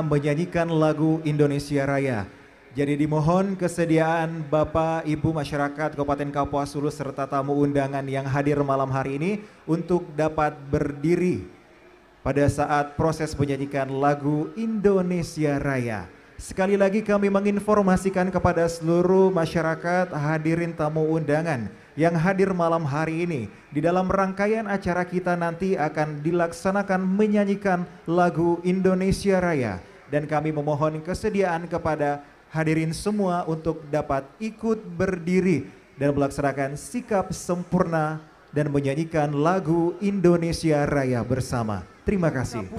menyanyikan lagu Indonesia Raya. Jadi dimohon kesediaan Bapak Ibu masyarakat Kabupaten Kapuas Hulu serta tamu undangan yang hadir malam hari ini untuk dapat berdiri pada saat proses menyanyikan lagu Indonesia Raya. Sekali lagi kami menginformasikan kepada seluruh masyarakat hadirin tamu undangan yang hadir malam hari ini, di dalam rangkaian acara kita nanti akan dilaksanakan menyanyikan lagu Indonesia Raya, dan kami memohon kesediaan kepada hadirin semua untuk dapat ikut berdiri dan melaksanakan sikap sempurna dan menyanyikan lagu Indonesia Raya bersama. Terima kasih.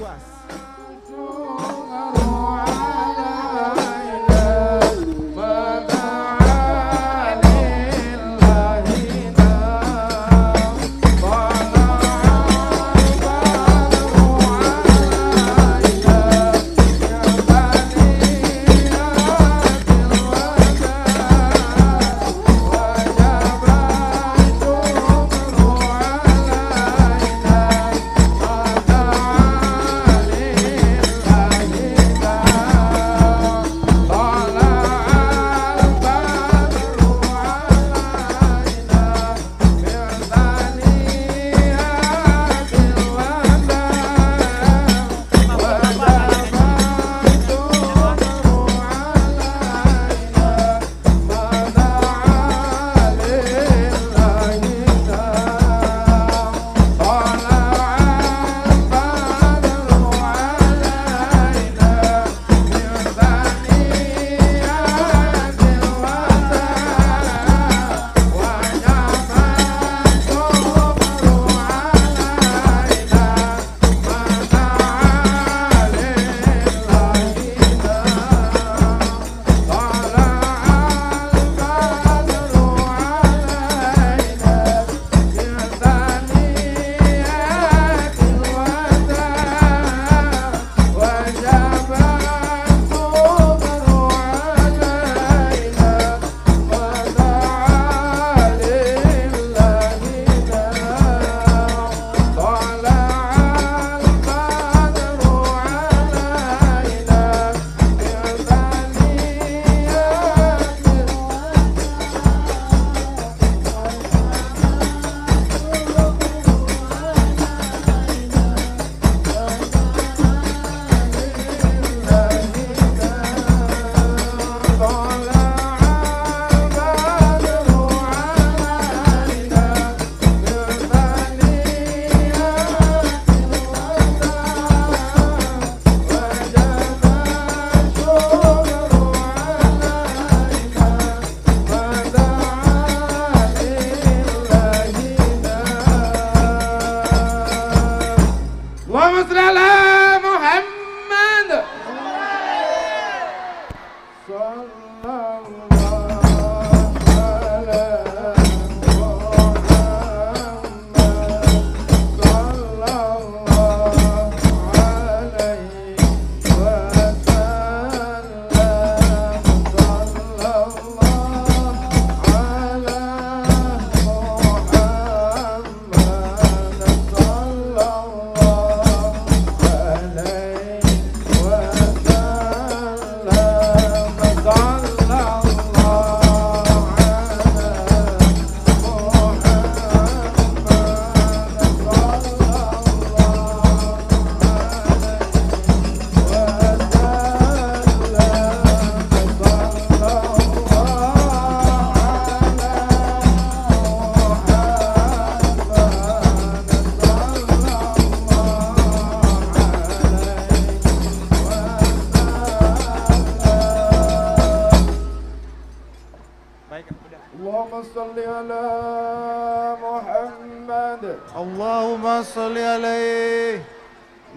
Allahumma salli alaihi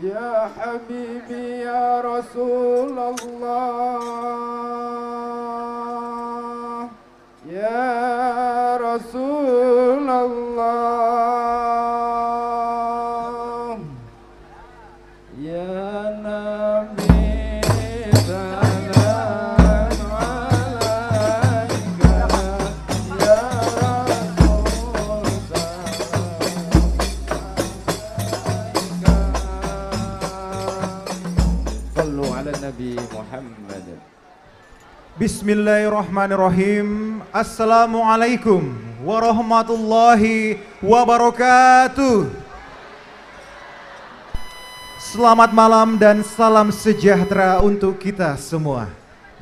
ya habibi ya Rasulullah ya Rasulullah ya Nabi Nabi Bismillahirrahmanirrahim. Assalamualaikum warahmatullahi wabarakatuh. Selamat malam dan salam sejahtera untuk kita semua.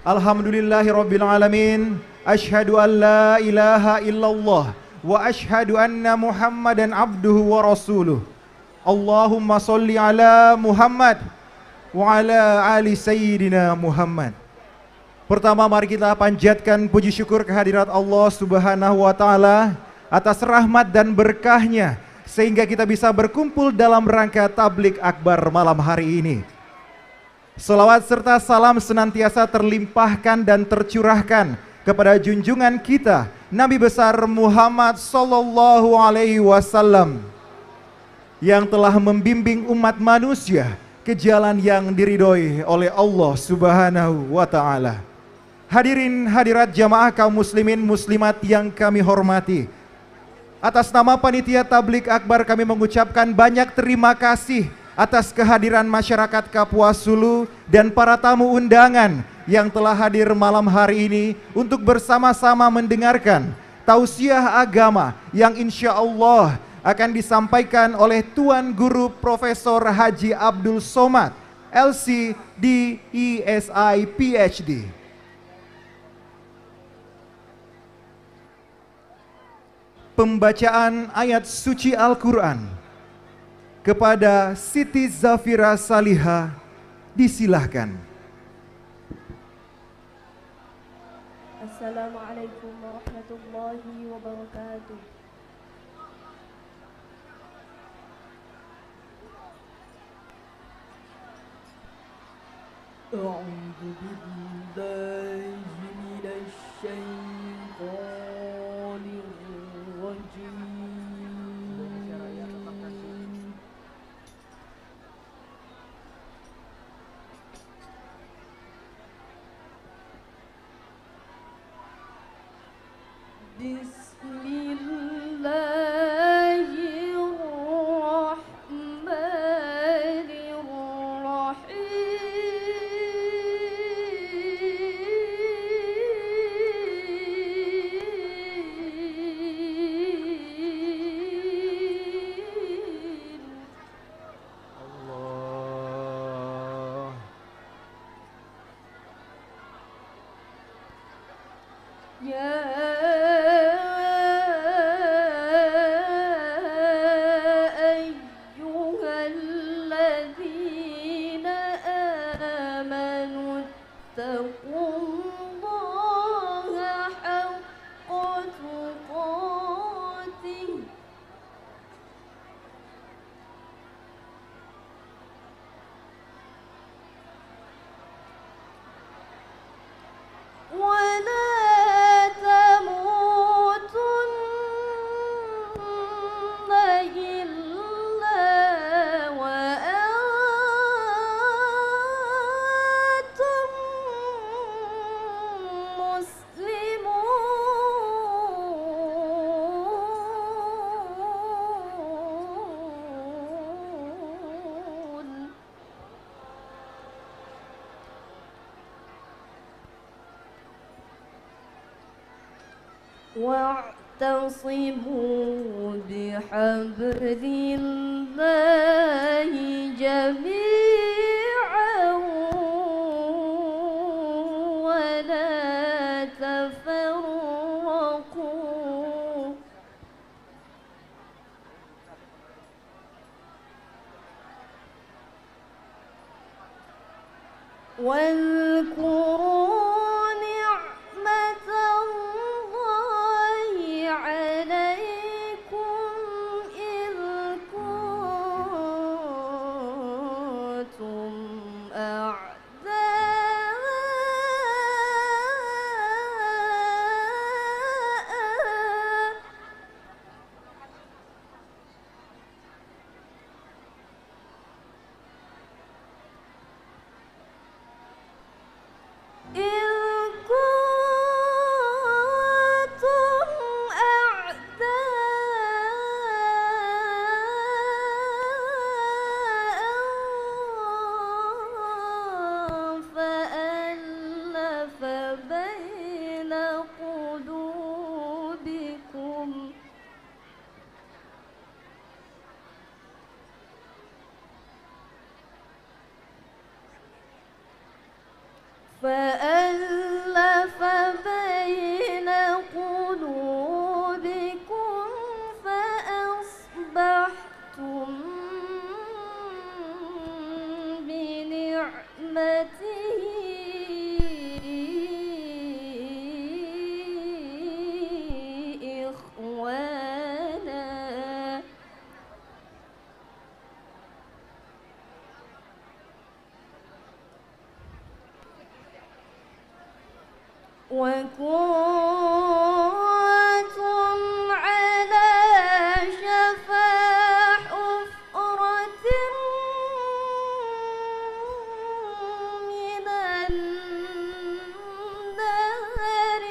Alhamdulillahirabbil alamin. Asyhadu an la ilaha illallah wa asyhadu anna Muhammadan abduhu wa rasuluh. Allahumma sholli ala Muhammad wa ala ali sayyidina Muhammad. Pertama, mari kita panjatkan puji syukur kehadirat Allah Subhanahu wa Ta'ala atas rahmat dan berkahnya sehingga kita bisa berkumpul dalam rangka tablik akbar malam hari ini. Salawat serta salam senantiasa terlimpahkan dan tercurahkan kepada junjungan kita Nabi besar Muhammad Sallallahu Alaihi Wasallam yang telah membimbing umat manusia ke jalan yang diridhoi oleh Allah Subhanahu wa Ta'ala. Hadirin hadirat jamaah kaum muslimin muslimat yang kami hormati, atas nama panitia tablik akbar kami mengucapkan banyak terima kasih atas kehadiran masyarakat Kapuas Hulu dan para tamu undangan yang telah hadir malam hari ini untuk bersama-sama mendengarkan tausiah agama yang insya Allah akan disampaikan oleh Tuan Guru Profesor Haji Abdul Somad, LC, DESI, PhD. Pembacaan ayat suci Al-Quran kepada Siti Zafira Salihah disilahkan. Assalamualaikum warahmatullahi wabarakatuh. أعوذ بالله من الشيطان الرجيم. بسم الله الرحمن الرحيم. Allah. يا أيها الذين آمنوا اتقوا الله حق تقاته ولا تموتن إلا وأنتم مسلمون. واعتصموا بحبل الله جميعا ولا تفرقوا واذكروا نعمة الله عليكم إذ كنتم أعداء فألف بين قلوبكم فأصبحتم بنعمته إخوانا وكنتم على شفا حفرة من النار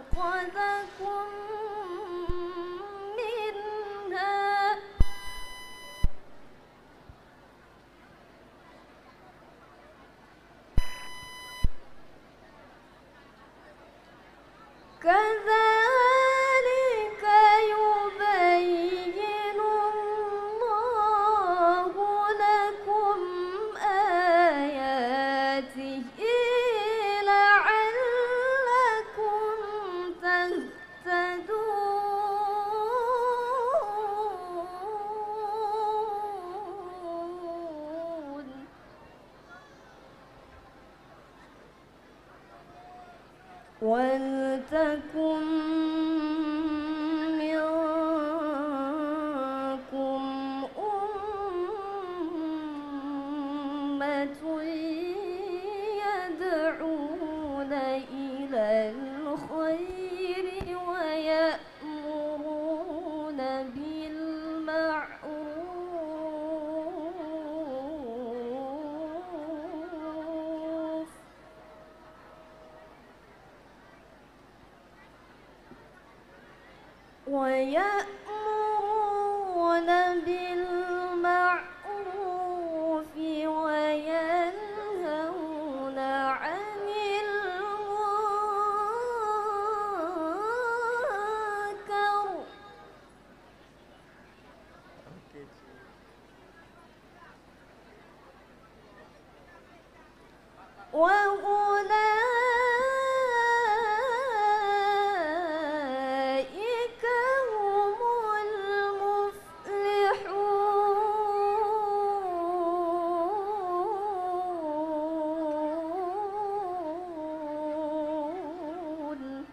فأنقذكم منها كذلك يبين الله لكم آياته لعلكم تهتدون ولتكن منكم أمة يدعون إلى الخير ويأمرون بالمعروف وينهون عن المنكر وأولئك هم المفلحون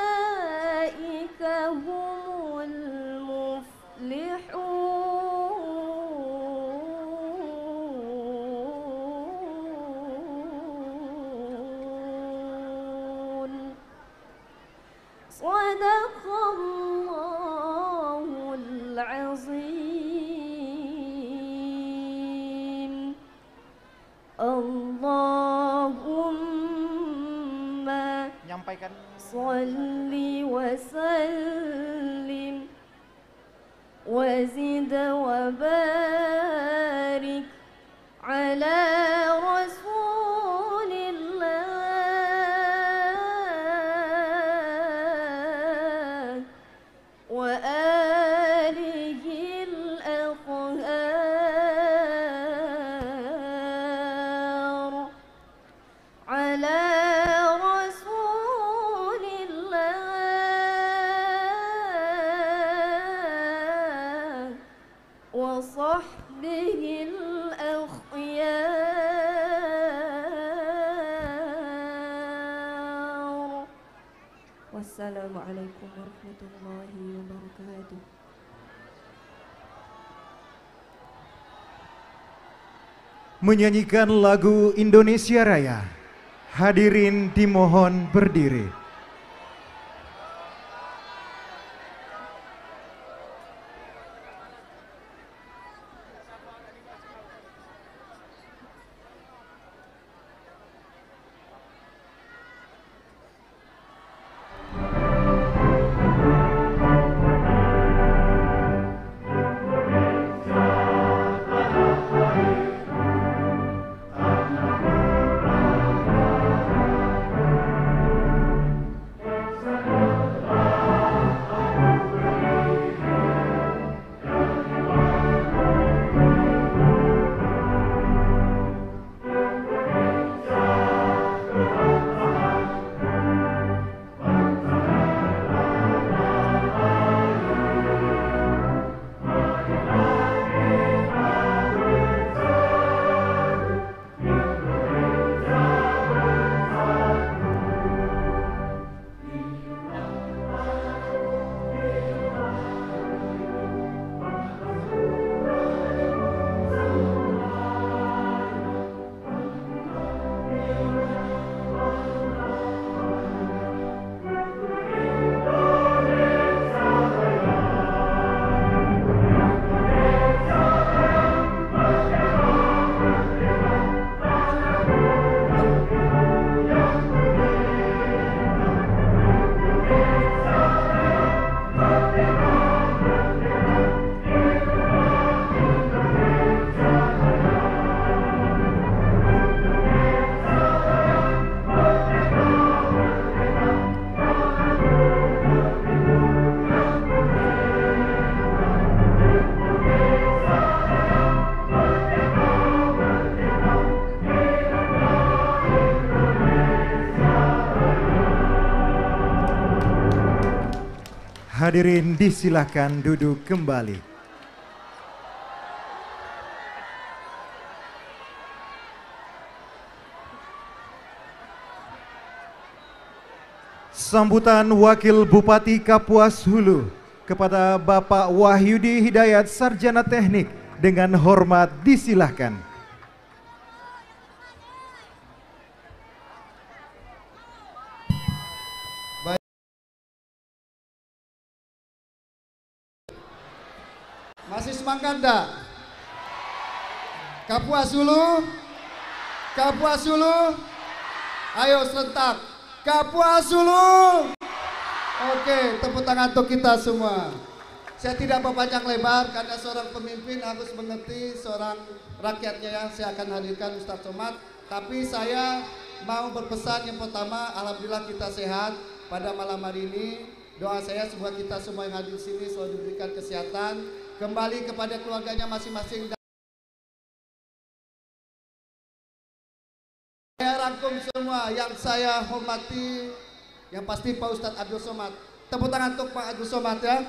وأولئك هم المفلحون صدق الله العظيم اللهم Nyampaikan صل وسلم وزد وبارك على رسول الله وآله الأطهار على رسول الله وصحبه الأخيار والسلام عليكم ورحمة الله وبركاته. menyanyikan lagu Indonesia Raya. Hadirin dimohon berdiri. Hadirin disilahkan duduk kembali. Sambutan Wakil Bupati Kapuas Hulu kepada Bapak Wahyudi Hidayat Sarjana Teknik dengan hormat disilahkan. Masih semangat enggak? Kapuas Hulu? Kapuas Hulu? Ayo serentak. Kapuas Hulu. Oke, tepuk tangan untuk kita semua. Saya tidak berpanjang lebar karena seorang pemimpin harus mengerti seorang rakyatnya ya. Saya akan hadirkan Ustadz Somad. Tapi saya mau berpesan yang pertama, alhamdulillah kita sehat pada malam hari ini. Doa saya semoga kita semua yang hadir di sini selalu diberikan kesehatan, kembali kepada keluarganya masing-masing. Saya rangkum semua yang saya hormati, yang pasti Pak Ustadz Abdul Somad. Tepuk tangan untuk Pak Abdul Somad ya.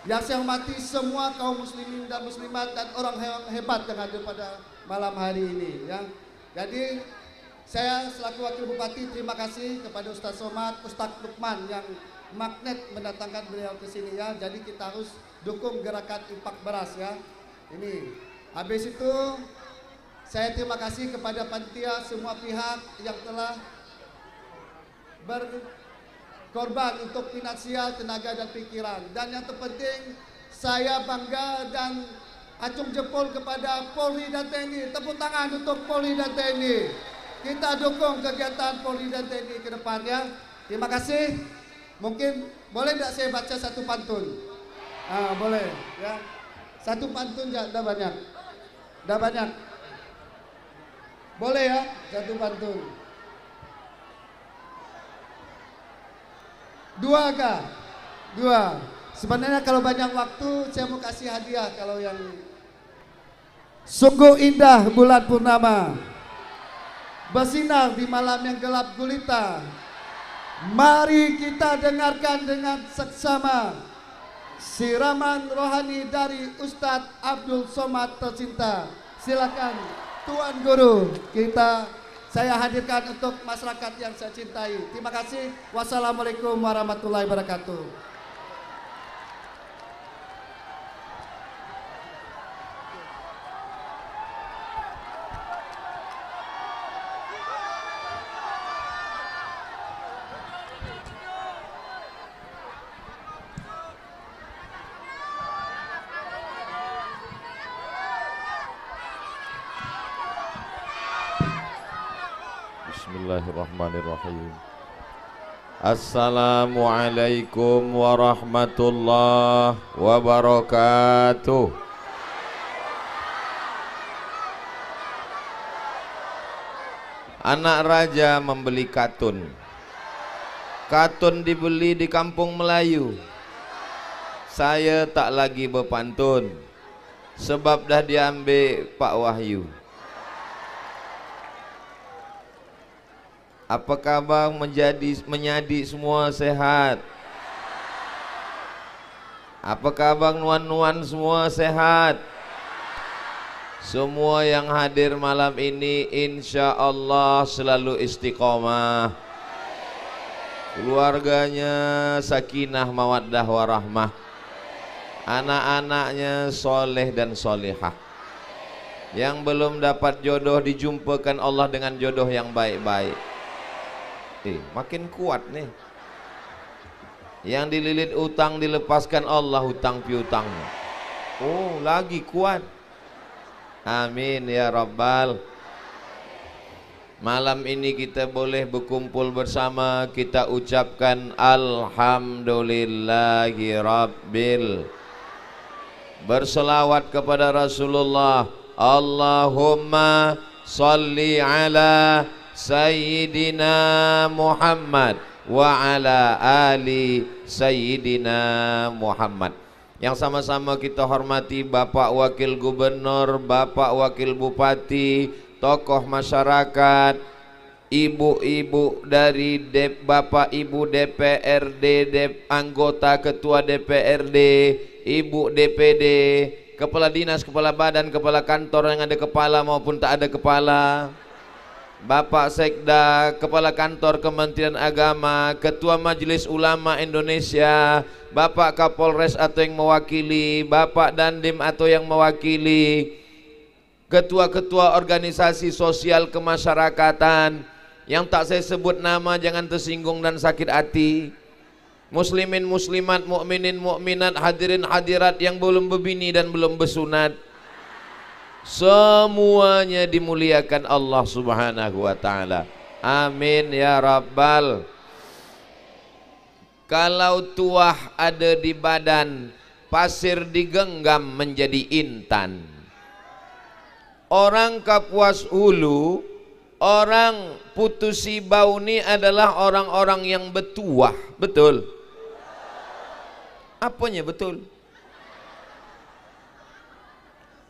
Yang saya hormati semua kaum muslimin dan muslimat dan orang hebat yang hadir pada malam hari ini ya. Jadi saya selaku Wakil Bupati terima kasih kepada Ustadz Somad, Ustadz Lukman yang magnet mendatangkan beliau ke sini ya. Jadi kita harus dukung gerakan infak beras ya. Ini. Habis itu saya terima kasih kepada panitia semua pihak yang telah berkorban untuk finansial, tenaga dan pikiran. Dan yang terpenting saya bangga dan acung jempol kepada Polri dan TNI. Tepuk tangan untuk Polri dan TNI. Kita dukung kegiatan Polri dan TNI ke depannya. Terima kasih. Mungkin boleh tidak saya baca satu pantun? Boleh ya. Satu pantun ya, dah banyak. Dah banyak. Boleh ya, satu pantun. Dua kah? Dua. Sebenarnya kalau banyak waktu saya mau kasih hadiah kalau yang sungguh indah bulan purnama, bersinar di malam yang gelap gulita. Mari kita dengarkan dengan seksama siraman rohani dari Ustadz Abdul Somad tercinta. Silakan Tuan Guru, saya hadirkan untuk masyarakat yang saya cintai. Terima kasih. Wassalamualaikum warahmatullahi wabarakatuh. Bismillahirrahmanirrahim. Assalamualaikum warahmatullahi wabarakatuh. Anak raja membeli katun. Katun dibeli di kampung Melayu. Saya tak lagi berpantun, sebab dah diambil Pak Wahyu. Apa kabar menyadi semua sehat? Apa kabar nuan-nuan semua sehat? Semua yang hadir malam ini insya Allah selalu istiqomah. Keluarganya sakinah mawaddah warahmah. Anak-anaknya soleh dan solehah. Yang belum dapat jodoh dijumpakan Allah dengan jodoh yang baik-baik. Makin kuat nih. Yang dililit utang dilepaskan Allah hutang piutangnya. Oh, lagi kuat. Amin ya Rabbal. Malam ini kita boleh berkumpul bersama, kita ucapkan Alhamdulillahi Rabbil. Berselawat kepada Rasulullah. Allahumma salli ala Sayyidina Muhammad wa ala ali Sayyidina Muhammad. Yang sama-sama kita hormati Bapak Wakil Gubernur, Bapak Wakil Bupati, tokoh masyarakat, ibu-ibu dari Bapak Ibu DPRD, anggota ketua DPRD, Ibu DPD, kepala dinas, kepala badan, kepala kantor yang ada kepala maupun tak ada kepala, Bapak Sekda, kepala kantor Kementerian Agama, Ketua Majelis Ulama Indonesia, Bapak Kapolres atau yang mewakili, Bapak Dandim atau yang mewakili, ketua-ketua organisasi sosial kemasyarakatan, yang tak saya sebut nama jangan tersinggung dan sakit hati, muslimin muslimat, mukminin mukminat, hadirin hadirat yang belum berbini dan belum bersunat, semuanya dimuliakan Allah Subhanahu wa taala. Amin ya rabbal. Kalau tuah ada di badan, pasir digenggam menjadi intan. Orang Kapuas Hulu, orang Putus Sibau ini adalah orang-orang yang bertuah, betul? Apanya betul?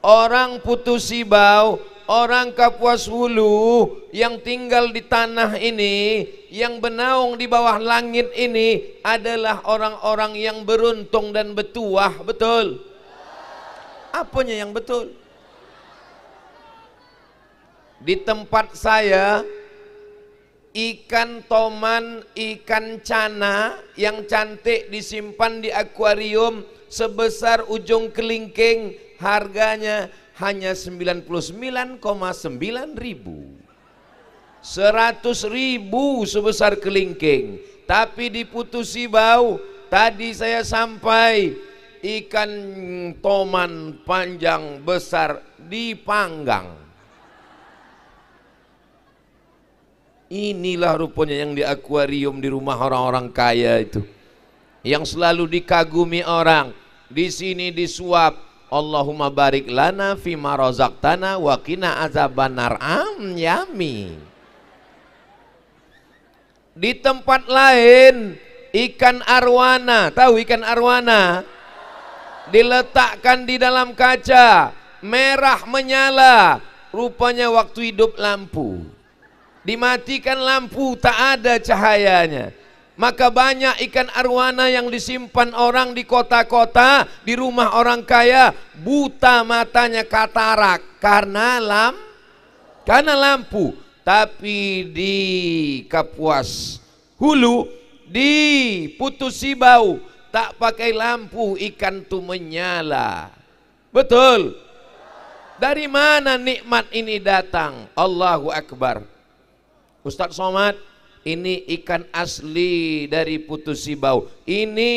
Orang Putus Sibau, orang Kapuas Hulu yang tinggal di tanah ini, yang bernaung di bawah langit ini adalah orang-orang yang beruntung dan bertuah, betul? Apanya yang betul? Di tempat saya, ikan toman, ikan cana yang cantik disimpan di akuarium sebesar ujung kelingking, harganya hanya 99,9 ribu. 100 ribu sebesar kelingking. Tapi di Putus Sibau tadi saya sampai, ikan toman panjang besar dipanggang. Inilah rupanya yang di akuarium di rumah orang-orang kaya itu, yang selalu dikagumi orang. Di sini disuap, Allahumma barik lana fima razaqtana wa qina azabannar. Yami. Di tempat lain ikan arwana, tahu ikan arwana? Diletakkan di dalam kaca, merah menyala, rupanya waktu hidup lampu. Dimatikan lampu, tak ada cahayanya. Maka banyak ikan arwana yang disimpan orang di kota-kota, di rumah orang kaya, buta matanya, katarak karena lampu. Tapi di Kapuas Hulu, di Putus Sibau, tak pakai lampu, ikan tuh menyala. Betul? Dari mana nikmat ini datang? Allahu Akbar. Ustadz Somad, ini ikan asli dari Putus Sibau. Ini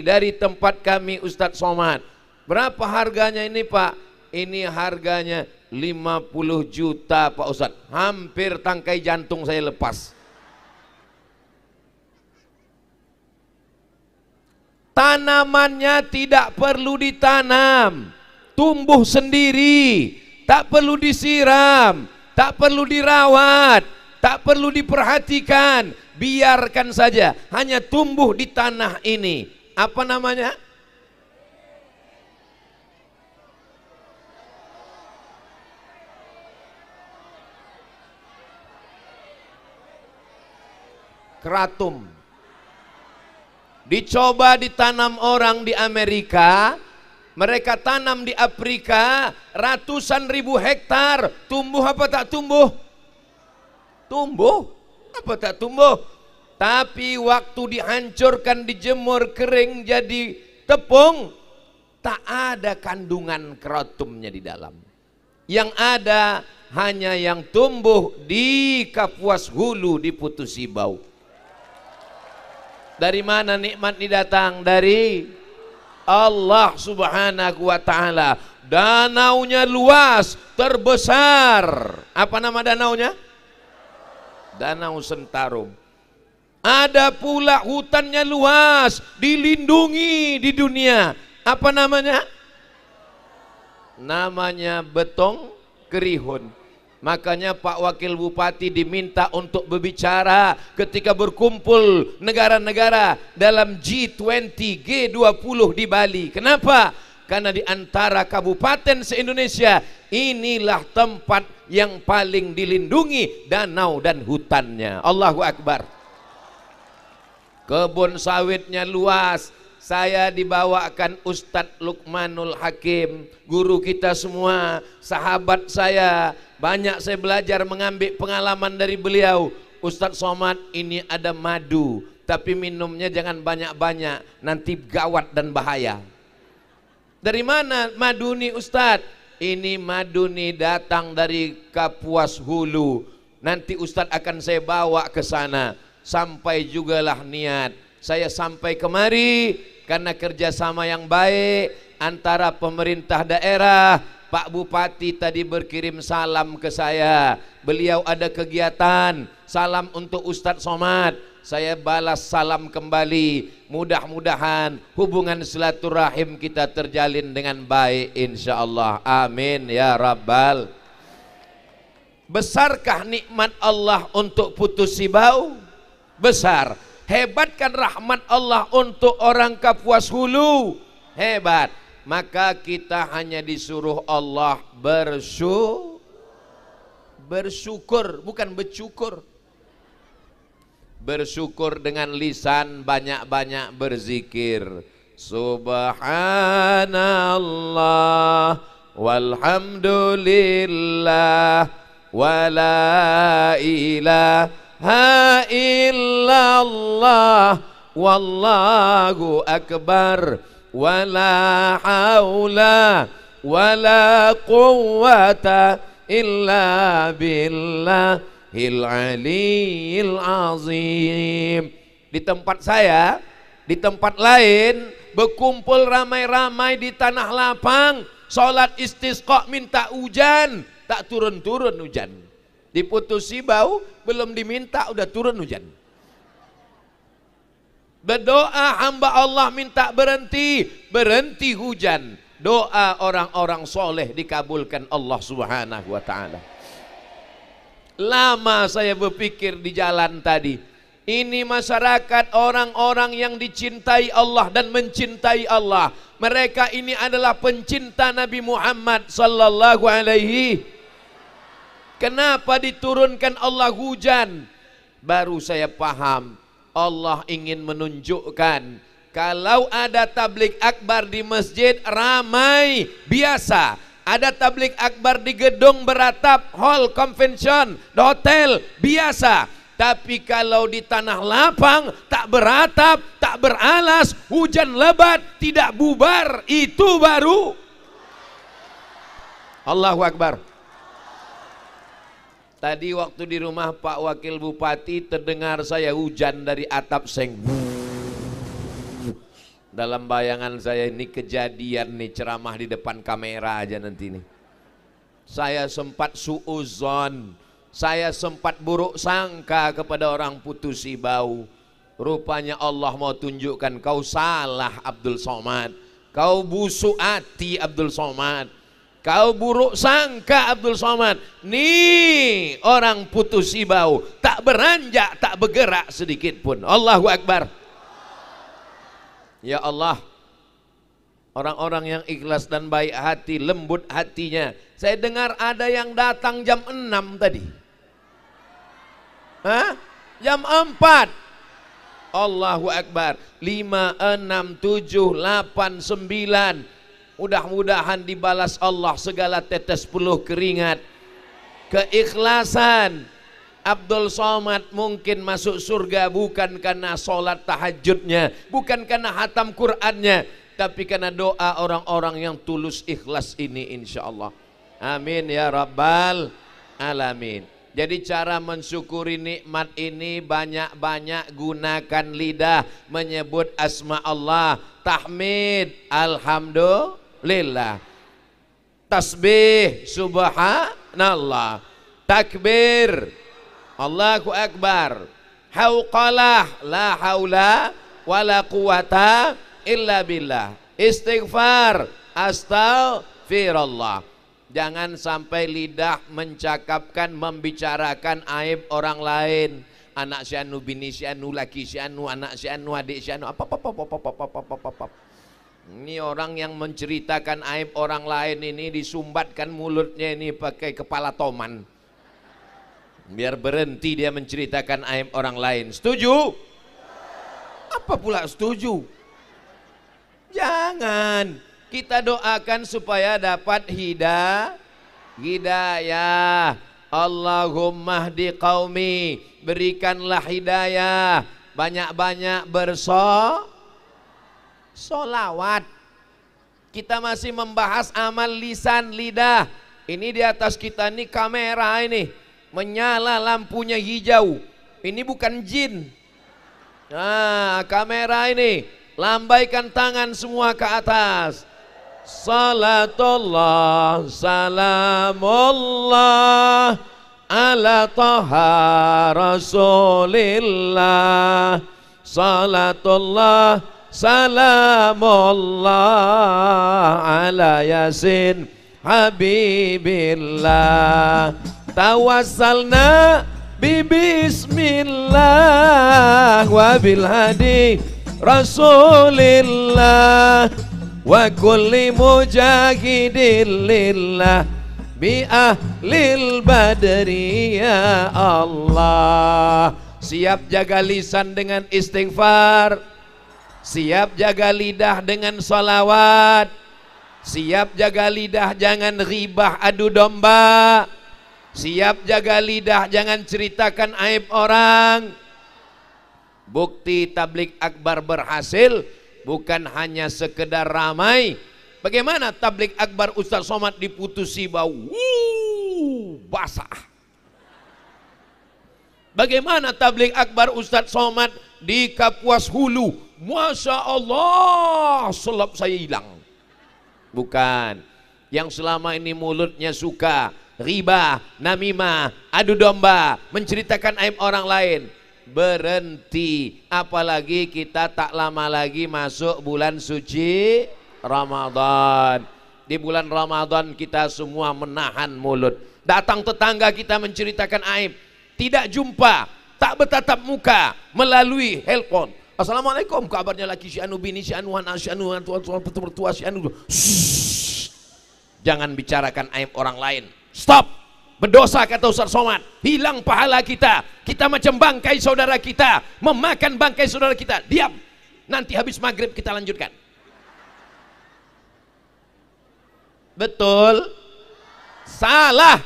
dari tempat kami Ustadz Somad. Berapa harganya ini Pak? Ini harganya 50 juta Pak Ustadz. Hampir tangkai jantung saya lepas. Tanamannya tidak perlu ditanam, tumbuh sendiri, tak perlu disiram, tak perlu dirawat, tak perlu diperhatikan, biarkan saja, hanya tumbuh di tanah ini. Apa namanya? Kratum. Dicoba ditanam orang di Amerika, mereka tanam di Afrika, ratusan ribu hektar, tumbuh apa tak tumbuh? Tumbuh, apa tak tumbuh? Tapi waktu dihancurkan, dijemur, kering jadi tepung, tak ada kandungan kratumnya di dalam. Yang ada hanya yang tumbuh di Kapuas Hulu, di Putus Sibau. Dari mana nikmat ini datang? Dari Allah Subhanahu wa ta'ala. Danaunya luas, terbesar. Apa nama danaunya? Danau Sentarum. Ada pula hutannya luas, dilindungi di dunia. Apa namanya? Namanya Betong Kerihun. Makanya Pak Wakil Bupati diminta untuk berbicara ketika berkumpul negara-negara dalam G20, G20 di Bali. Kenapa? Karena di antara kabupaten se-Indonesia inilah tempat yang paling dilindungi danau dan hutannya. Allahu Akbar. Kebun sawitnya luas. Saya dibawakan Ustadz Luqmanul Hakim, guru kita semua, sahabat saya. Banyak saya belajar mengambil pengalaman dari beliau. Ustadz Somad, ini ada madu, tapi minumnya jangan banyak-banyak, nanti gawat dan bahaya. Dari mana madu nih Ustadz? Ini madu nih datang dari Kapuas Hulu. Nanti Ustadz akan saya bawa ke sana. Sampai jugalah niat. Saya sampai kemari karena kerjasama yang baik antara pemerintah daerah. Pak Bupati tadi berkirim salam ke saya. Beliau ada kegiatan, salam untuk Ustadz Somad. Saya balas salam kembali. Mudah-mudahan hubungan silaturahim kita terjalin dengan baik insyaallah. Amin ya rabbal. Besarkah nikmat Allah untuk Putus Sibau? Besar. Hebatkan rahmat Allah untuk orang Kapuas Hulu? Hebat. Maka kita hanya disuruh Allah bersyukur, bukan bercukur. Bersyukur dengan lisan, banyak-banyak berzikir. Subhanallah walhamdulillah wala ilaha illallah wallahu akbar wala haula wala quwwata illa billahil aliyil azim. Di tempat saya, di tempat lain berkumpul ramai-ramai di tanah lapang, sholat istisqa minta hujan, tak turun-turun hujan. Di Putus Sibau belum diminta udah turun hujan. Berdoa hamba Allah minta berhenti hujan. Doa orang-orang soleh dikabulkan Allah Subhanahu wa ta'ala. Lama saya berpikir di jalan tadi, ini masyarakat orang-orang yang dicintai Allah dan mencintai Allah. Mereka ini adalah pencinta Nabi Muhammad sallallahu alaihi. Kenapa diturunkan Allah hujan? Baru saya paham, Allah ingin menunjukkan kalau ada tablik akbar di masjid ramai biasa, ada tablik akbar di gedung beratap, hall convention, hotel biasa. Tapi kalau di tanah lapang, tak beratap, tak beralas, hujan lebat, tidak bubar, itu baru Allahu Akbar. Tadi waktu di rumah Pak Wakil Bupati terdengar saya hujan dari atap seng. Dalam bayangan saya ini kejadian nih, ceramah di depan kamera aja nanti nih. Saya sempat suuzon, saya sempat buruk sangka kepada orang Putus Sibau. Rupanya Allah mau tunjukkan kau salah Abdul Somad, kau busuk hati Abdul Somad, kau buruk sangka Abdul Somad. Nih orang Putus Sibau tak beranjak, tak bergerak sedikit pun. Allahu Akbar. Ya Allah, orang-orang yang ikhlas dan baik hati, lembut hatinya. Saya dengar ada yang datang jam 6 tadi. Hah? Jam 4. Allahu Akbar. 5, 6, 7, 8, 9. Mudah-mudahan dibalas Allah segala tetes peluh keringat. Keikhlasan. Abdul Somad mungkin masuk surga bukan karena sholat tahajudnya, bukan karena hatam Qur'annya, tapi karena doa orang-orang yang tulus ikhlas ini insyaallah. Amin ya rabbal alamin. Jadi cara mensyukuri nikmat ini banyak-banyak gunakan lidah menyebut asma Allah. Tahmid, alhamdulillah. Tasbih, subhanallah. Takbir, Allahu Akbar. Hauqalah, la haula wala quwata illa billah. Istighfar, astaghfirullah. Jangan sampai lidah mencakapkan, membicarakan aib orang lain. Anak si anu, bini si anu, laki si anu, anak si anu, adik si anu, apa. Ini orang yang menceritakan aib orang lain ini disumbatkan mulutnya ini pakai kepala toman. Biar berhenti dia menceritakan aib orang lain. Setuju? Apa pula setuju? Jangan. Kita doakan supaya dapat hidayah. Allahumma hdi qaumi. Berikanlah hidayah. Banyak-banyak solawat. Kita masih membahas amal lisan lidah. Ini di atas kita ini kamera ini. Menyala lampunya hijau. Ini bukan jin. Nah, kamera ini. Lambaikan tangan semua ke atas. Salatullah, salamullah ala taha rasulillah. Salatullah, salamullah ala yasin habibillah. Tawassalna bismillah wa bil hadi rasulillah wa kulli mujahidin lillah bi ahlil badri ya Allah. Siap jaga lisan dengan istighfar, siap jaga lidah dengan salawat, siap jaga lidah jangan ghibah adu domba, siap jaga lidah jangan ceritakan aib orang. Bukti tablik akbar berhasil bukan hanya sekedar ramai. Bagaimana tablik akbar Ustaz Somad diputusi bau basah? Bagaimana tablik akbar Ustaz Somad di Kapuas Hulu? Masya Allah, selap saya hilang. Bukan. Yang selama ini mulutnya suka riba, namimah, adu domba, menceritakan aib orang lain. Berhenti. Apalagi kita tak lama lagi masuk bulan suci Ramadan. Di bulan Ramadan kita semua menahan mulut. Datang tetangga kita menceritakan aib, tidak jumpa, tak bertatap muka, melalui handphone. Assalamualaikum, kabarnya laki si anu bini si anu anak si anu tua si anu. Jangan bicarakan aib orang lain. Stop. Berdosa kata Ustaz Somad, hilang pahala kita. Kita macam bangkai saudara kita, memakan bangkai saudara kita. Diam. Nanti habis maghrib kita lanjutkan. Betul? Salah.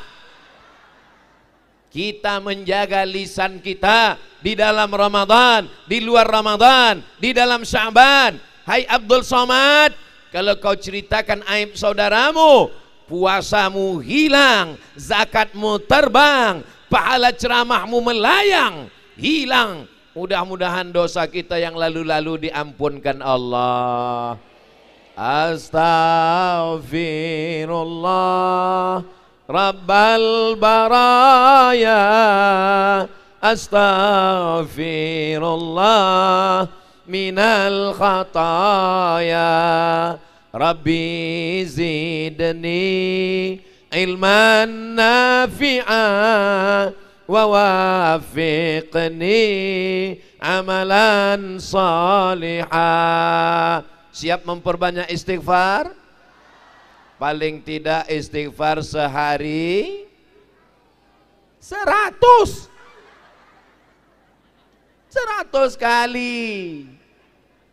Kita menjaga lisan kita di dalam Ramadan, di luar Ramadan, di dalam Sya'ban. Hai Abdul Somad, kalau kau ceritakan aib saudaramu, puasamu hilang, zakatmu terbang, pahala ceramahmu melayang, hilang. Mudah-mudahan dosa kita yang lalu-lalu diampunkan Allah. Astaghfirullah Rabbal baraya, astaghfirullah minal khataya. Rabbi zidni ilman nafi'a wa wafiqni amalan salihah. Siap memperbanyak istighfar? Paling tidak istighfar sehari 100 kali.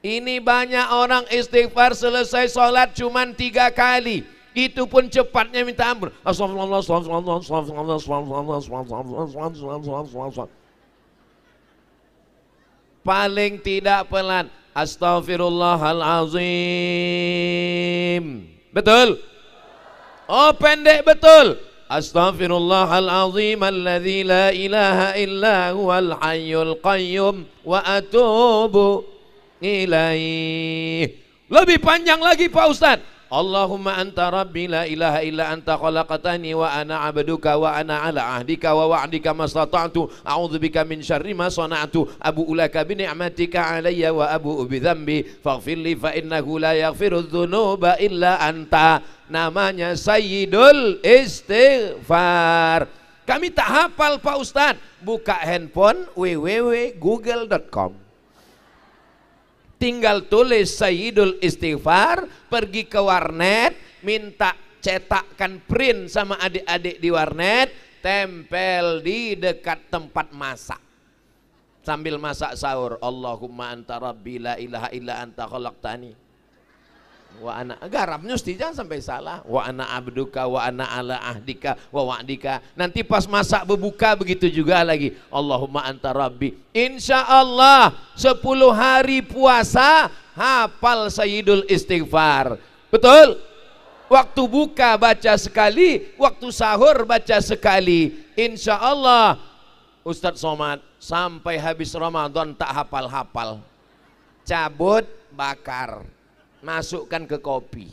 Ini banyak orang istighfar selesai sholat cuman 3 kali. Itu pun cepatnya minta ampun. Paling tidak pelan. Astaghfirullahalazim. Betul? Oh pendek betul. Astaghfirullahalazim alladzi la ilaha illa huwal hayyul qayyum wa atubu ilaih. Lebih panjang lagi Pak Ustadz. Allahumma anta rabbi la ilaha illa anta khalaqatani wa ana abduka wa ana ala ahdika wa wa'dika mastata'tu a'udzubika min syarri ma sana'tu abu'u laka bi ni'matika alayya wa abu'u bi dzambi faghfirli fa innahu la yaghfiru dzunuba illa anta. Namanya Sayyidul Istighfar. Kami tak hafal Pak Ustadz. Buka handphone www.google.com. tinggal tulis Sayyidul Istighfar, pergi ke warnet, minta cetakkan print sama adik-adik di warnet, tempel di dekat tempat masak. Sambil masak sahur, Allahumma anta rabbi la ilaha illa anta khalaqtani wa ana, garamnya mesti jangan sampai salah, wa ana abduka wa ana ala ahdika wa wa'dika. Nanti pas masak berbuka begitu juga lagi, Allahumma anta rabbi. Insya Allah 10 hari puasa hafal Sayyidul Istighfar. Betul? Waktu buka baca sekali, waktu sahur baca sekali. Insya Allah Ustadz Somad sampai habis Ramadan tak hafal-hafal. Cabut, bakar, masukkan ke kopi,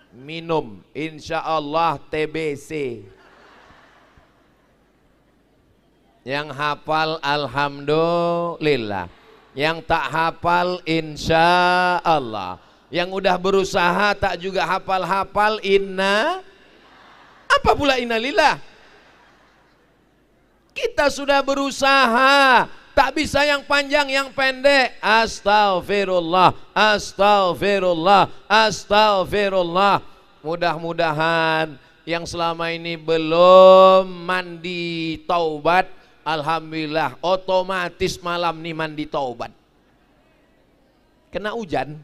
minum, insya Allah TBC. Yang hafal alhamdulillah, yang tak hafal insya Allah, yang udah berusaha tak juga hafal-hafal inna, apa pula innalillah. Kita sudah berusaha, tak bisa yang panjang, yang pendek. Astaghfirullah, astaghfirullah, astaghfirullah. Mudah-mudahan yang selama ini belum mandi taubat, alhamdulillah otomatis malam nih mandi taubat. Kena hujan,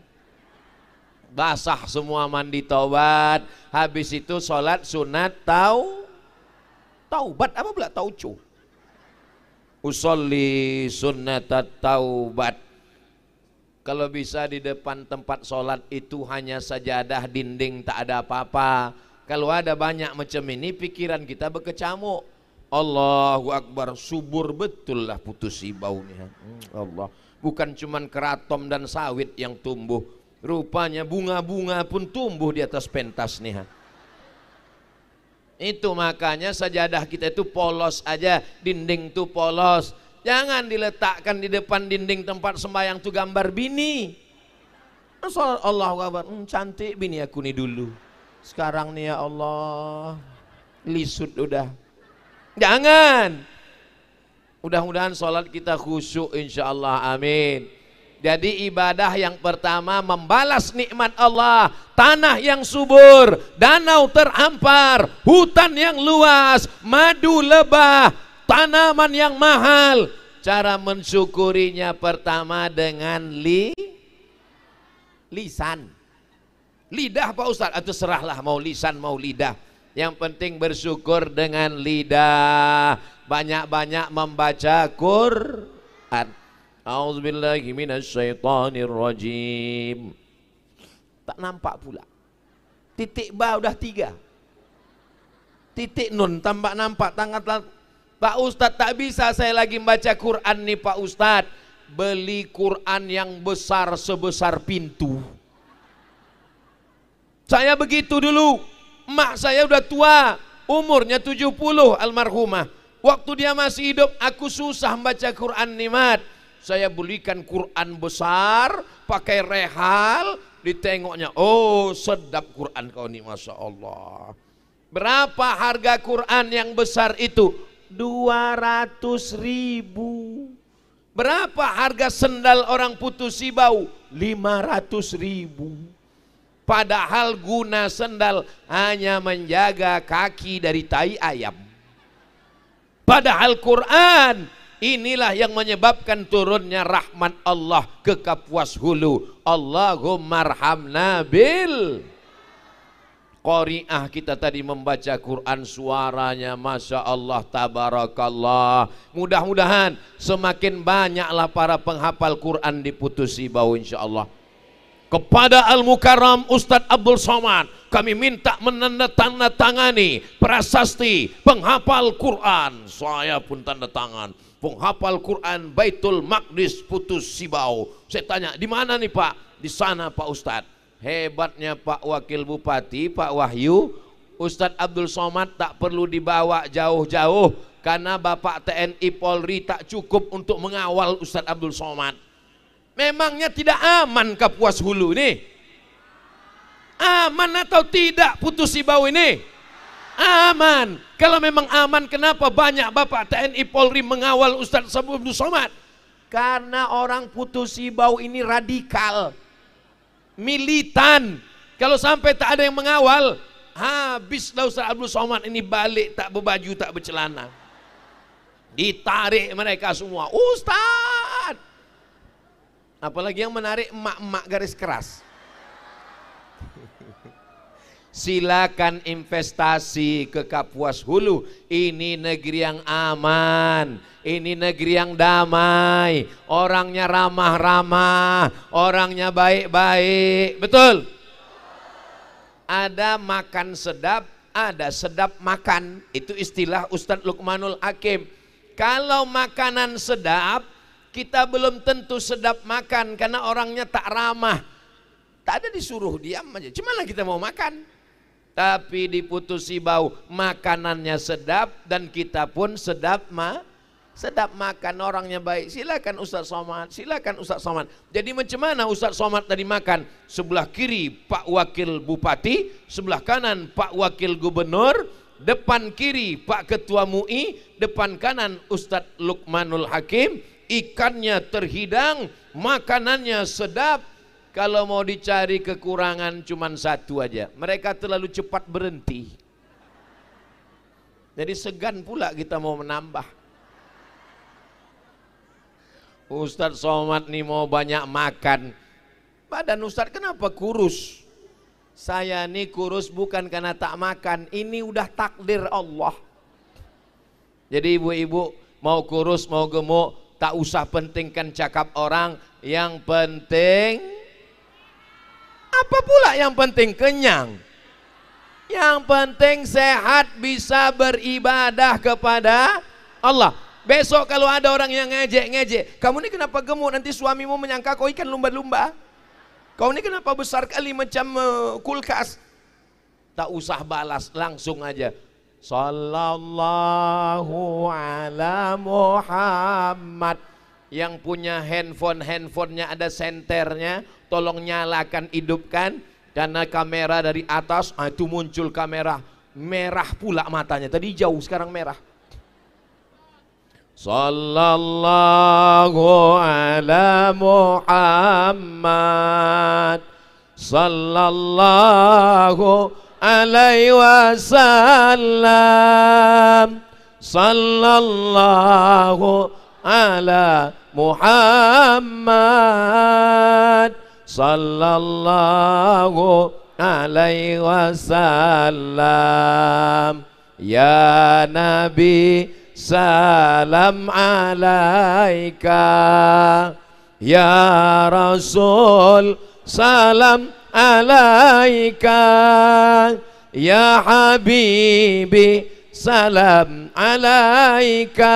basah semua mandi taubat. Habis itu sholat sunat taubat, apa pula taucu? Usolli sunnatat taubat. Kalau bisa di depan tempat sholat itu hanya sajadah, dinding, tak ada apa-apa. Kalau ada banyak macam ini, pikiran kita berkecamuk. Allahu Akbar, subur betul lah putusi baunya. Allah, bukan cuman keratom dan sawit yang tumbuh, rupanya bunga-bunga pun tumbuh di atas pentas nih. Itu makanya sajadah kita itu polos aja, dinding tuh polos. Jangan diletakkan di depan dinding tempat sembahyang tuh gambar bini. Allahu Akbar, cantik bini aku nih dulu. Sekarang nih ya Allah, lisut udah. Jangan. Mudah-mudahan sholat kita khusyuk insyaallah, amin. Jadi ibadah yang pertama membalas nikmat Allah, tanah yang subur, danau terampar, hutan yang luas, madu lebah, tanaman yang mahal. Cara mensyukurinya pertama dengan lisan. Lidah Pak Ustadz, atau serahlah mau lisan mau lidah. Yang penting bersyukur dengan lidah. Banyak-banyak membaca Quran. A'udzubillahi minasyaitonirrajim. Tak nampak pula. Titik ba udah 3. Titik nun tambah nampak tangan. Pak Ustadz, tak bisa saya lagi membaca Quran nih Pak Ustadz. Beli Quran yang besar sebesar pintu. Saya begitu dulu. Emak saya udah tua, umurnya 70 almarhumah. Waktu dia masih hidup aku susah membaca Quran nikmat. Saya belikan Quran besar, pakai rehal, ditengoknya, oh sedap Quran kau ini, Masya Allah. Berapa harga Quran yang besar itu? 200.000. Berapa harga sendal orang putus bau? 500.000. Padahal guna sendal hanya menjaga kaki dari tai ayam. Padahal Quran inilah yang menyebabkan turunnya rahmat Allah ke Kapuas Hulu. Allahumma arhamna bil qari'ah. Kita tadi membaca Quran, suaranya Masya Allah, tabarakallah. Mudah-mudahan semakin banyaklah para penghafal Quran di Putusi Bau insya Allah. Kepada Al-Mukarram Ustadz Abdul Somad kami minta menandatangani prasasti penghafal Quran. Saya pun tanda tangan penghafal Quran Baitul Maqdis Putus Sibau. Saya tanya, di mana nih Pak? Di sana Pak Ustadz. Hebatnya Pak Wakil Bupati, Pak Wahyu, Ustadz Abdul Somad tak perlu dibawa jauh-jauh karena Bapak TNI Polri tak cukup untuk mengawal Ustadz Abdul Somad. Memangnya tidak aman Kapuas Hulu ini? Aman atau tidak Putus Sibau ini? Aman. Kalau memang aman, kenapa banyak Bapak TNI Polri mengawal Ustadz Abdul Somad? Karena orang putusi bau ini radikal, militan. Kalau sampai tak ada yang mengawal, habislah Ustaz Abdul Somad ini balik tak berbaju, tak bercelana. Ditarik mereka semua, Ustaz. Apalagi yang menarik emak-emak garis keras. Silakan investasi ke Kapuas Hulu. Ini negeri yang aman, ini negeri yang damai, orangnya ramah-ramah, orangnya baik-baik. Betul? Ada makan sedap, ada sedap makan. Itu istilah Ustadz Luqmanul Hakim. Kalau makanan sedap, kita belum tentu sedap makan karena orangnya tak ramah. Tak ada disuruh diam aja. Cuman kita mau makan. Tapi diputusi bau, makanannya sedap dan kita pun sedap makan, orangnya baik. Silakan Ustaz Somad, silakan Ustaz Somad. Jadi macam mana Ustaz Somad tadi makan? Sebelah kiri Pak Wakil Bupati, sebelah kanan Pak Wakil Gubernur, depan kiri Pak Ketua MUI, depan kanan Ustadz Luqmanul Hakim. Ikannya terhidang, makanannya sedap. Kalau mau dicari kekurangan cuman satu aja, mereka terlalu cepat berhenti. Jadi segan pula kita mau menambah. Ustadz Somad nih mau banyak makan. Badan Ustadz kenapa kurus? Saya nih kurus bukan karena tak makan, ini udah takdir Allah. Jadi ibu-ibu mau kurus mau gemuk, tak usah pentingkan cakap orang. Yang penting, apa pula yang penting? Kenyang. Yang penting sehat, bisa beribadah kepada Allah. Besok kalau ada orang yang ngejek, kamu ini kenapa gemuk, nanti suamimu menyangka kau ikan lumba-lumba. Kau ini kenapa besar kali macam kulkas. Tak usah balas, langsung aja. Sallallahu ala Muhammad. Yang punya handphonenya ada senternya, tolong nyalakan, hidupkan. Karena kamera dari atas, itu muncul kamera merah pula matanya. Tadi jauh, sekarang merah. Sallallahu ala Muhammad, sallallahu alaihi wasallam, sallallahu ala Muhammad, sallallahu alaihi wasallam. Ya Nabi, salam alaika. Ya Rasul, salam alaika. Ya Habibi, salam alaika.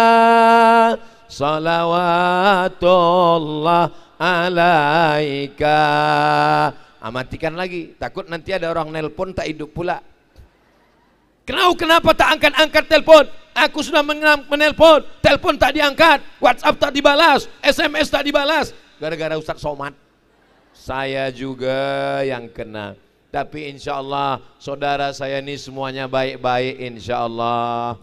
Salawatullah alaika. Matikan lagi, takut nanti ada orang nelpon tak hidup pula. Kenapa tak angkat telepon? Aku sudah menelpon, telepon tak diangkat, WhatsApp tak dibalas, SMS tak dibalas. Gara-gara Ustaz Somad. Saya juga yang kena. Tapi insya Allah saudara saya ini semuanya baik-baik insya Allah.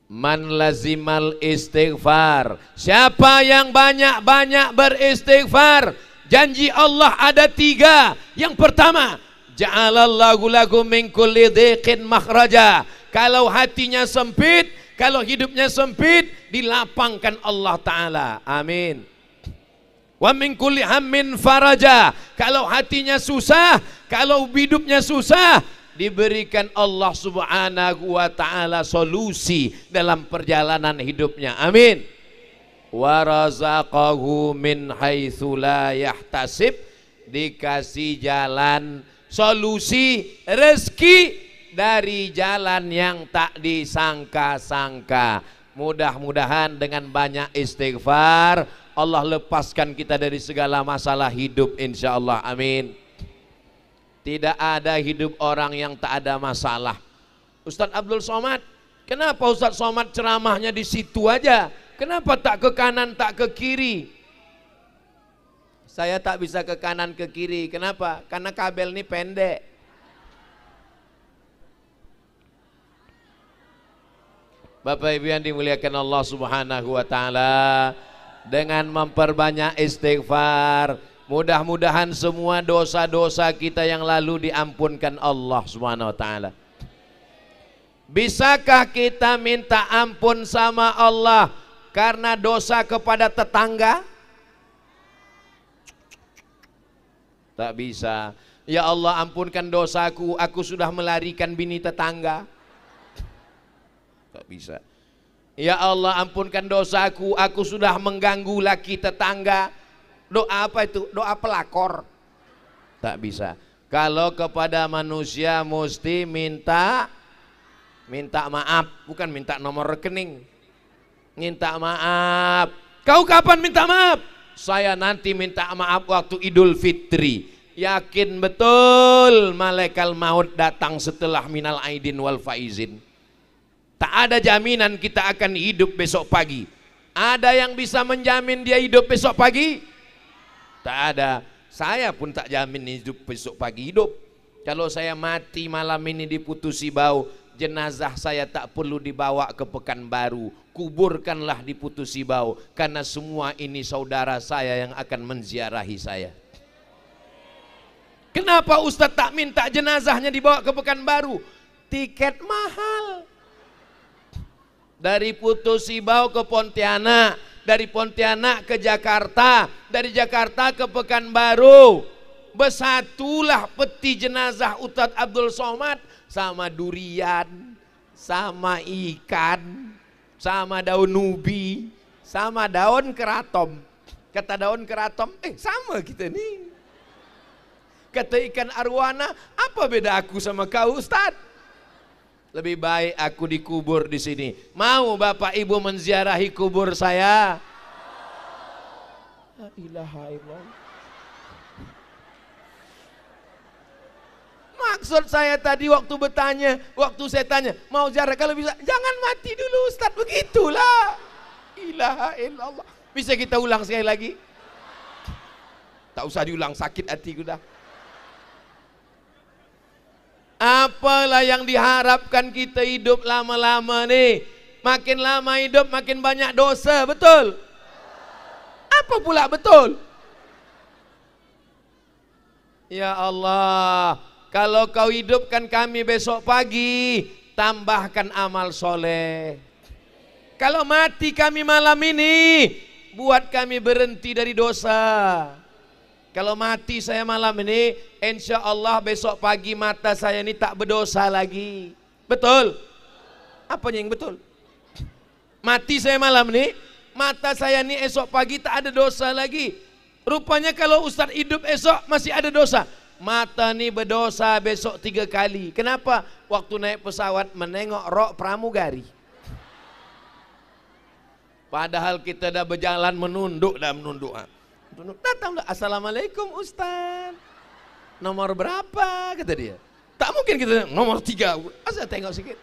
Man lazimal istighfar. Siapa yang banyak-banyak beristighfar, janji Allah ada 3. Yang pertama, ja'alallahu lakum min kulli dhiqin makhraja. Kalau hatinya sempit, kalau hidupnya sempit, dilapangkan Allah Ta'ala. Amin. Wa min kulli hammin faraja. Kalau hatinya susah, kalau hidupnya susah, diberikan Allah Subhanahu wa Ta'ala solusi dalam perjalanan hidupnya. Amin. Wa razaqahu min haitsu la yahtasib. Dikasih jalan, solusi, rezeki dari jalan yang tak disangka-sangka. Mudah-mudahan dengan banyak istighfar Allah lepaskan kita dari segala masalah hidup insyaallah. Amin. Tidak ada hidup orang yang tak ada masalah. Ustadz Abdul Somad, kenapa Ustadz Somad ceramahnya di situ aja? Kenapa tak ke kanan, tak ke kiri? Saya tak bisa ke kanan, ke kiri. Kenapa? Karena kabel ini pendek. Bapak Ibu yang dimuliakan Allah Subhanahu wa taala, dengan memperbanyak istighfar, mudah-mudahan semua dosa-dosa kita yang lalu diampunkan Allah Subhanahu wa taala. Bisakah kita minta ampun sama Allah karena dosa kepada tetangga? Tak bisa. Ya Allah, ampunkan dosaku, aku sudah melarikan bini tetangga. Tak bisa. Ya Allah, ampunkan dosaku, aku sudah mengganggu laki tetangga. Doa apa itu? Doa pelakor. Tak bisa. Kalau kepada manusia mesti minta maaf, bukan minta nomor rekening. Minta maaf. Kau kapan minta maaf? Saya nanti minta maaf waktu Idul Fitri. Yakin betul malaikat maut datang setelah minal aidin wal faizin. Tak ada jaminan kita akan hidup besok pagi. Ada yang bisa menjamin dia hidup besok pagi? Tak ada. Saya pun tak jamin hidup besok pagi hidup. Kalau saya mati malam ini diputusi bau, jenazah saya tak perlu dibawa ke Pekanbaru. Kuburkanlah di Putusi Bau, karena semua ini saudara saya yang akan menziarahi saya. Kenapa Ustadz tak minta jenazahnya dibawa ke Pekanbaru? Tiket mahal. Dari Putusi Bau ke Pontianak, dari Pontianak ke Jakarta, dari Jakarta ke Pekanbaru. Bersatulah peti jenazah Ustadz Abdul Somad sama durian, sama ikan, sama daun ubi, sama daun keratom. Kata daun keratom, sama kita nih. Kata ikan arwana, apa beda aku sama kau Ustadz? Lebih baik aku dikubur di sini. Mau Bapak Ibu menziarahi kubur saya? La ilaha illallah. Maksud saya tadi waktu saya tanya, mau ziarah kalau bisa, jangan mati dulu Ustadz, begitulah. Ilaha illallah. Bisa kita ulang sekali lagi? Tak usah diulang, sakit hatiku dah. Apalah yang diharapkan kita hidup lama-lama nih? Makin lama hidup makin banyak dosa, betul? Apa pula betul? Ya Allah, kalau kau hidupkan kami besok pagi, tambahkan amal soleh. Kalau mati kami malam ini, buat kami berhenti dari dosa. Kalau mati saya malam ini, insya Allah besok pagi mata saya ini tak berdosa lagi. Betul? Apanya yang betul? Mati saya malam ini, mata saya ini esok pagi tak ada dosa lagi. Rupanya kalau Ustadz hidup esok masih ada dosa. Mata ini berdosa besok 3 kali. Kenapa? Waktu naik pesawat menengok rok pramugari. Padahal kita dah berjalan menunduk. Datang, assalamualaikum Ustaz, nomor berapa, kata dia. Tak mungkin kita nomor 3. Asal tengok sikit.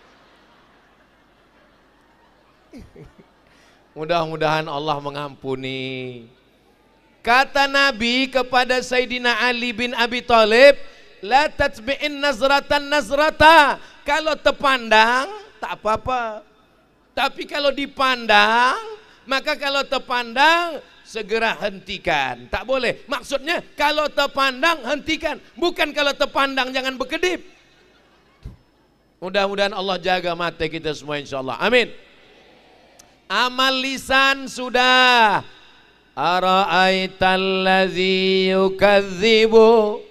Mudah-mudahan Allah mengampuni. Kata Nabi kepada Sayyidina Ali bin Abi Thalib, la tatbi'in nazratan nazrata. Kalau terpandang tak apa-apa, tapi kalau dipandang, maka kalau terpandang segera hentikan. Tak boleh. Maksudnya kalau terpandang hentikan, bukan kalau terpandang jangan berkedip. Mudah-mudahan Allah jaga mata kita semua insyaallah. Amin. Amal lisan sudah. Ara'aital ladzi yukadzibu.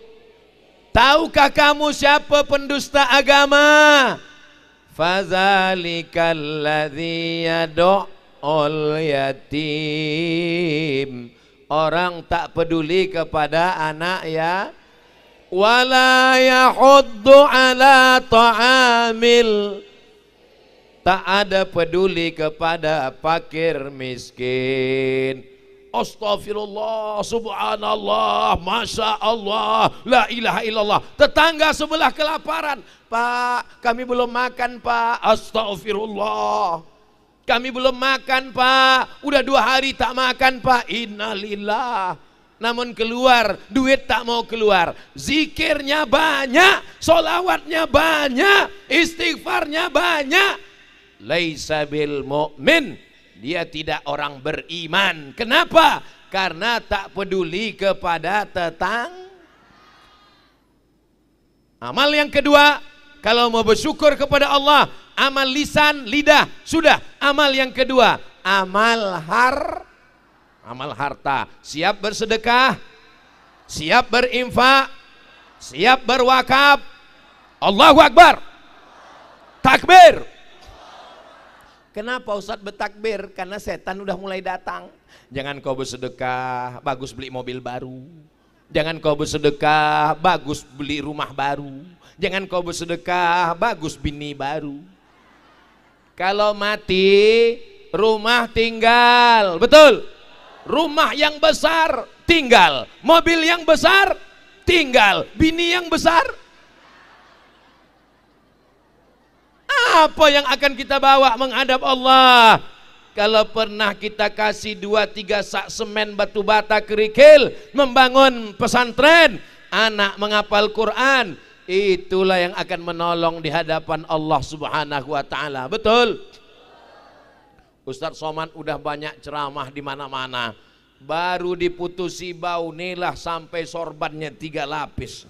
Tahukah kamu siapa pendusta agama? Fazalikal ladzi yad'ul yatim. Orang tak peduli kepada anak ya. Wala yahuddu ala ta'amil. Tak ada peduli kepada fakir miskin. Astaghfirullah, subhanallah, masya Allah, la ilaha illallah. Tetangga sebelah kelaparan. Pak, kami belum makan Pak. Astaghfirullah, kami belum makan Pak. Udah 2 hari tak makan Pak. Innalillah. Namun keluar, duit tak mau keluar. Zikirnya banyak, solawatnya banyak, istighfarnya banyak. laisa bil mu'min. Dia tidak orang beriman. Kenapa? Karena tak peduli kepada Amal yang kedua, kalau mau bersyukur kepada Allah, amal lisan, lidah, sudah. Amal yang kedua, amal harta. Siap bersedekah, siap berinfak, siap berwakaf. Allahu Akbar. Takbir. Kenapa Ustadz bertakbir? Karena setan udah mulai datang. Jangan kau bersedekah, bagus beli mobil baru. Jangan kau bersedekah, bagus beli rumah baru. Jangan kau bersedekah, bagus bini baru. Kalau mati, rumah tinggal. Betul? Rumah yang besar tinggal, mobil yang besar tinggal, bini yang besar. Apa yang akan kita bawa menghadap Allah? Kalau pernah kita kasih 2-3 sak semen batu bata kerikil membangun pesantren, anak menghafal Quran, itulah yang akan menolong di hadapan Allah Subhanahu wa taala. Betul? Ustadz Somad udah banyak ceramah di mana-mana. Baru diputusi bau nilah sampai sorbannya 3 lapis.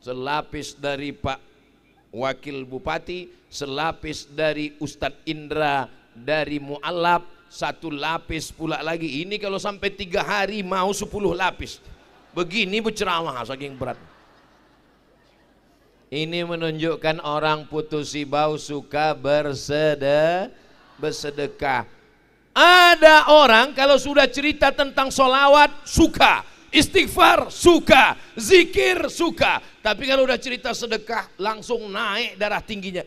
Selapis dari Pak Wakil Bupati, selapis dari Ustadz Indra dari Mu'alab, 1 lapis pula lagi. Ini kalau sampai 3 hari mau 10 lapis. Begini berceramah saking berat. Ini menunjukkan orang putusi bau suka bersedekah. Ada orang kalau sudah cerita tentang solawat suka, istighfar suka, zikir suka. Tapi kalau udah cerita sedekah langsung naik darah tingginya.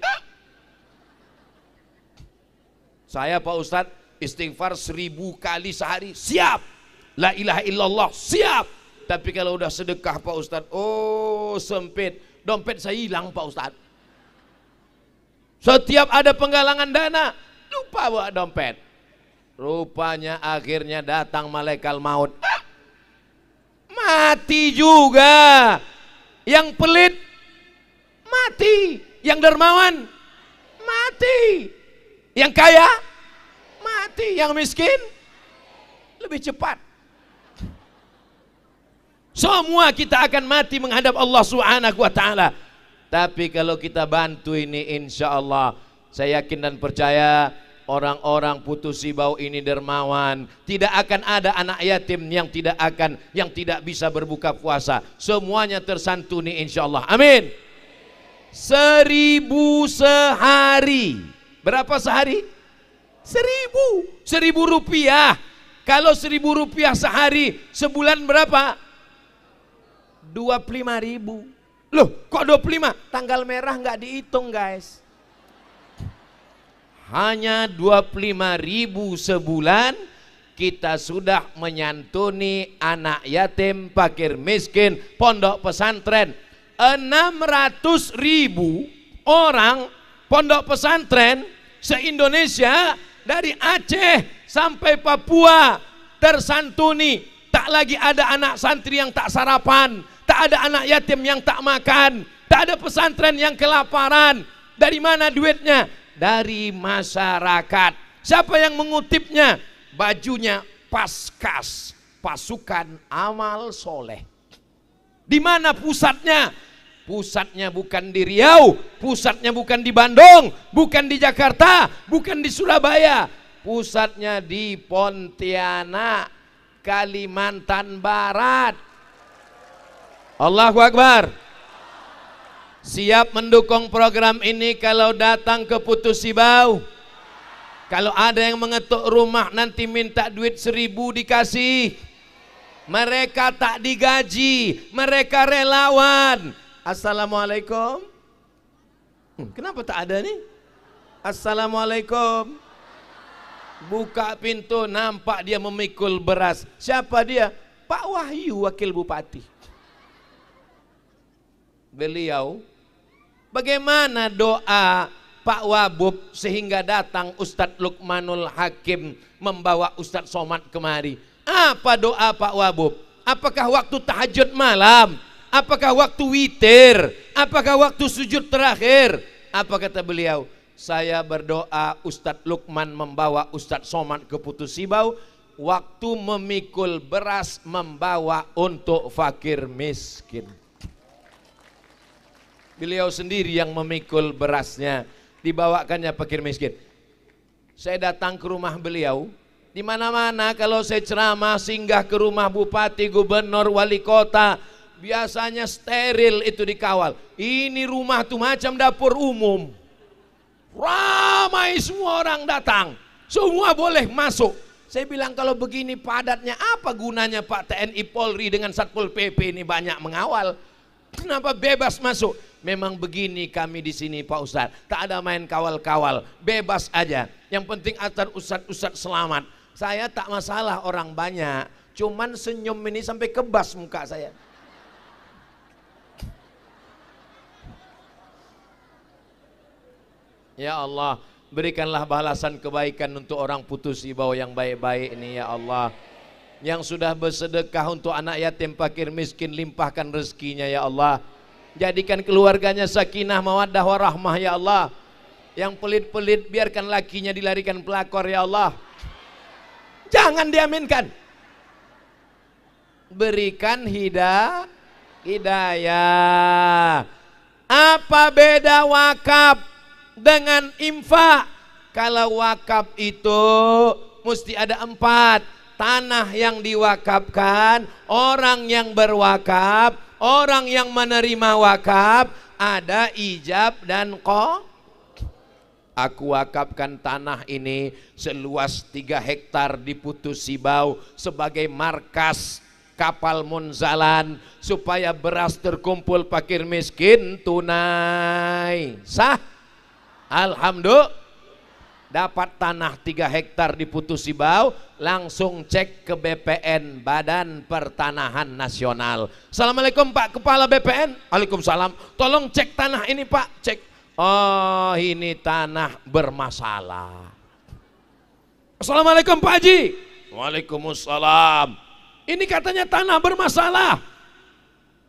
Saya Pak Ustadz istighfar 1000 kali sehari siap. La ilaha illallah siap. Tapi kalau udah sedekah Pak Ustadz, oh sempit. Dompet saya hilang Pak Ustadz. Setiap ada penggalangan dana lupa bawa dompet. Rupanya akhirnya datang malaikat maut. Mati juga. Yang pelit mati, yang dermawan mati, yang kaya mati, yang miskin lebih cepat. Semua kita akan mati menghadap Allah Subhanahu wa taala. Tapi kalau kita bantu ini, insya Allah saya yakin dan percaya orang-orang putusi bau ini dermawan. Tidak akan ada anak yatim yang tidak bisa berbuka puasa. Semuanya tersantuni insyaallah. Amin. 1000 sehari. Berapa sehari? 1000 rupiah. Kalau 1000 rupiah sehari, sebulan berapa? 25.000. Loh, kok 25? Tanggal merah nggak dihitung, guys. Hanya 25.000 sebulan kita sudah menyantuni anak yatim, fakir miskin, pondok pesantren. 600.000 orang pondok pesantren se-Indonesia dari Aceh sampai Papua tersantuni. Tak lagi ada anak santri yang tak sarapan, tak ada anak yatim yang tak makan, tak ada pesantren yang kelaparan. Dari mana duitnya? Dari masyarakat. Siapa yang mengutipnya? Bajunya Paskas, pasukan amal soleh. Di mana pusatnya? Pusatnya bukan di Riau, pusatnya bukan di Bandung, bukan di Jakarta, bukan di Surabaya. Pusatnya di Pontianak, Kalimantan Barat. Allahu Akbar. Siap mendukung program ini kalau datang ke Putusi Bau. Kalau ada yang mengetuk rumah nanti minta duit 1000 dikasih. Mereka tak digaji, mereka relawan. Assalamualaikum. Kenapa tak ada nih? Assalamualaikum. Buka pintu, nampak dia memikul beras. Siapa dia? Pak Wahyu, Wakil Bupati. Beliau, bagaimana doa Pak Wabub sehingga datang Ustadz Lukmanul Hakim membawa Ustadz Somad kemari? Apa doa Pak Wabub? Apakah waktu tahajud malam? Apakah waktu witir? Apakah waktu sujud terakhir? Apa kata beliau? saya berdoa Ustadz Lukman membawa Ustadz Somad ke Putus Sibau, waktu memikul beras membawa untuk fakir miskin. Beliau sendiri yang memikul berasnya, dibawakannya fakir miskin. Saya datang ke rumah beliau, di mana-mana kalau saya ceramah singgah ke rumah bupati, gubernur, wali kota, biasanya steril itu dikawal. Ini rumah tuh macam dapur umum. Ramai semua orang datang, semua boleh masuk. Saya bilang kalau begini padatnya apa gunanya Pak TNI Polri dengan Satpol PP ini banyak mengawal? Kenapa bebas masuk? Memang begini kami di sini Pak Ustadz, tak ada main kawal-kawal, bebas aja. Yang penting antar ustadz-ustadz selamat. Saya tak masalah orang banyak, cuman senyum ini sampai kebas muka saya. Ya Allah, berikanlah balasan kebaikan untuk orang Putus Sibau yang baik-baik ini ya Allah. Yang sudah bersedekah untuk anak yatim fakir miskin, limpahkan rezekinya ya Allah. Jadikan keluarganya sakinah mawaddah warahmah ya Allah. Yang pelit-pelit biarkan lakinya dilarikan pelakor ya Allah. Jangan diaminkan. Berikan hidayah. Apa beda wakaf dengan infak? Kalau wakaf itu mesti ada 4. Tanah yang diwakafkan, orang yang berwakaf, orang yang menerima wakaf, ada ijab dan qo. Aku wakafkan tanah ini seluas 3 hektar di Putus Sibau sebagai markas kapal Munzalan supaya beras terkumpul fakir miskin tunai. Sah? Alhamdulillah. Dapat tanah 3 hektar di Putus Sibau, langsung cek ke BPN, Badan Pertanahan Nasional. Assalamualaikum Pak Kepala BPN. Waalaikumsalam. Tolong cek tanah ini Pak. Cek. Oh, ini tanah bermasalah. Assalamualaikum Pak Haji. Waalaikumsalam. Ini katanya tanah bermasalah.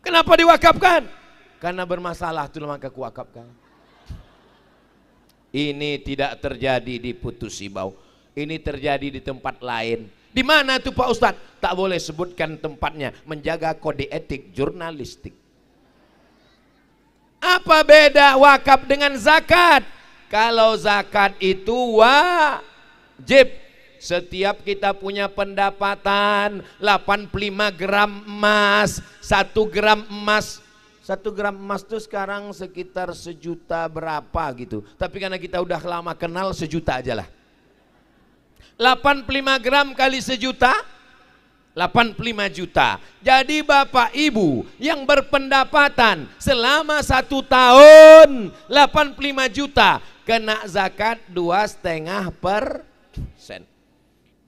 Kenapa diwakafkan? Karena bermasalah, itu maka kuwakafkan. Ini tidak terjadi di Putus Sibau. Ini terjadi di tempat lain. Di mana tuh Pak Ustadz? Tak boleh sebutkan tempatnya. Menjaga kode etik jurnalistik. Apa beda wakaf dengan zakat? Kalau zakat itu wajib. Setiap kita punya pendapatan 85 gram emas, 1 gram emas. 1 gram emas itu sekarang sekitar 1 juta berapa gitu. Tapi karena kita udah lama kenal 1 juta aja lah. 85 gram kali 1 juta, 85 juta. Jadi Bapak Ibu yang berpendapatan selama 1 tahun 85 juta, kena zakat 2,5%.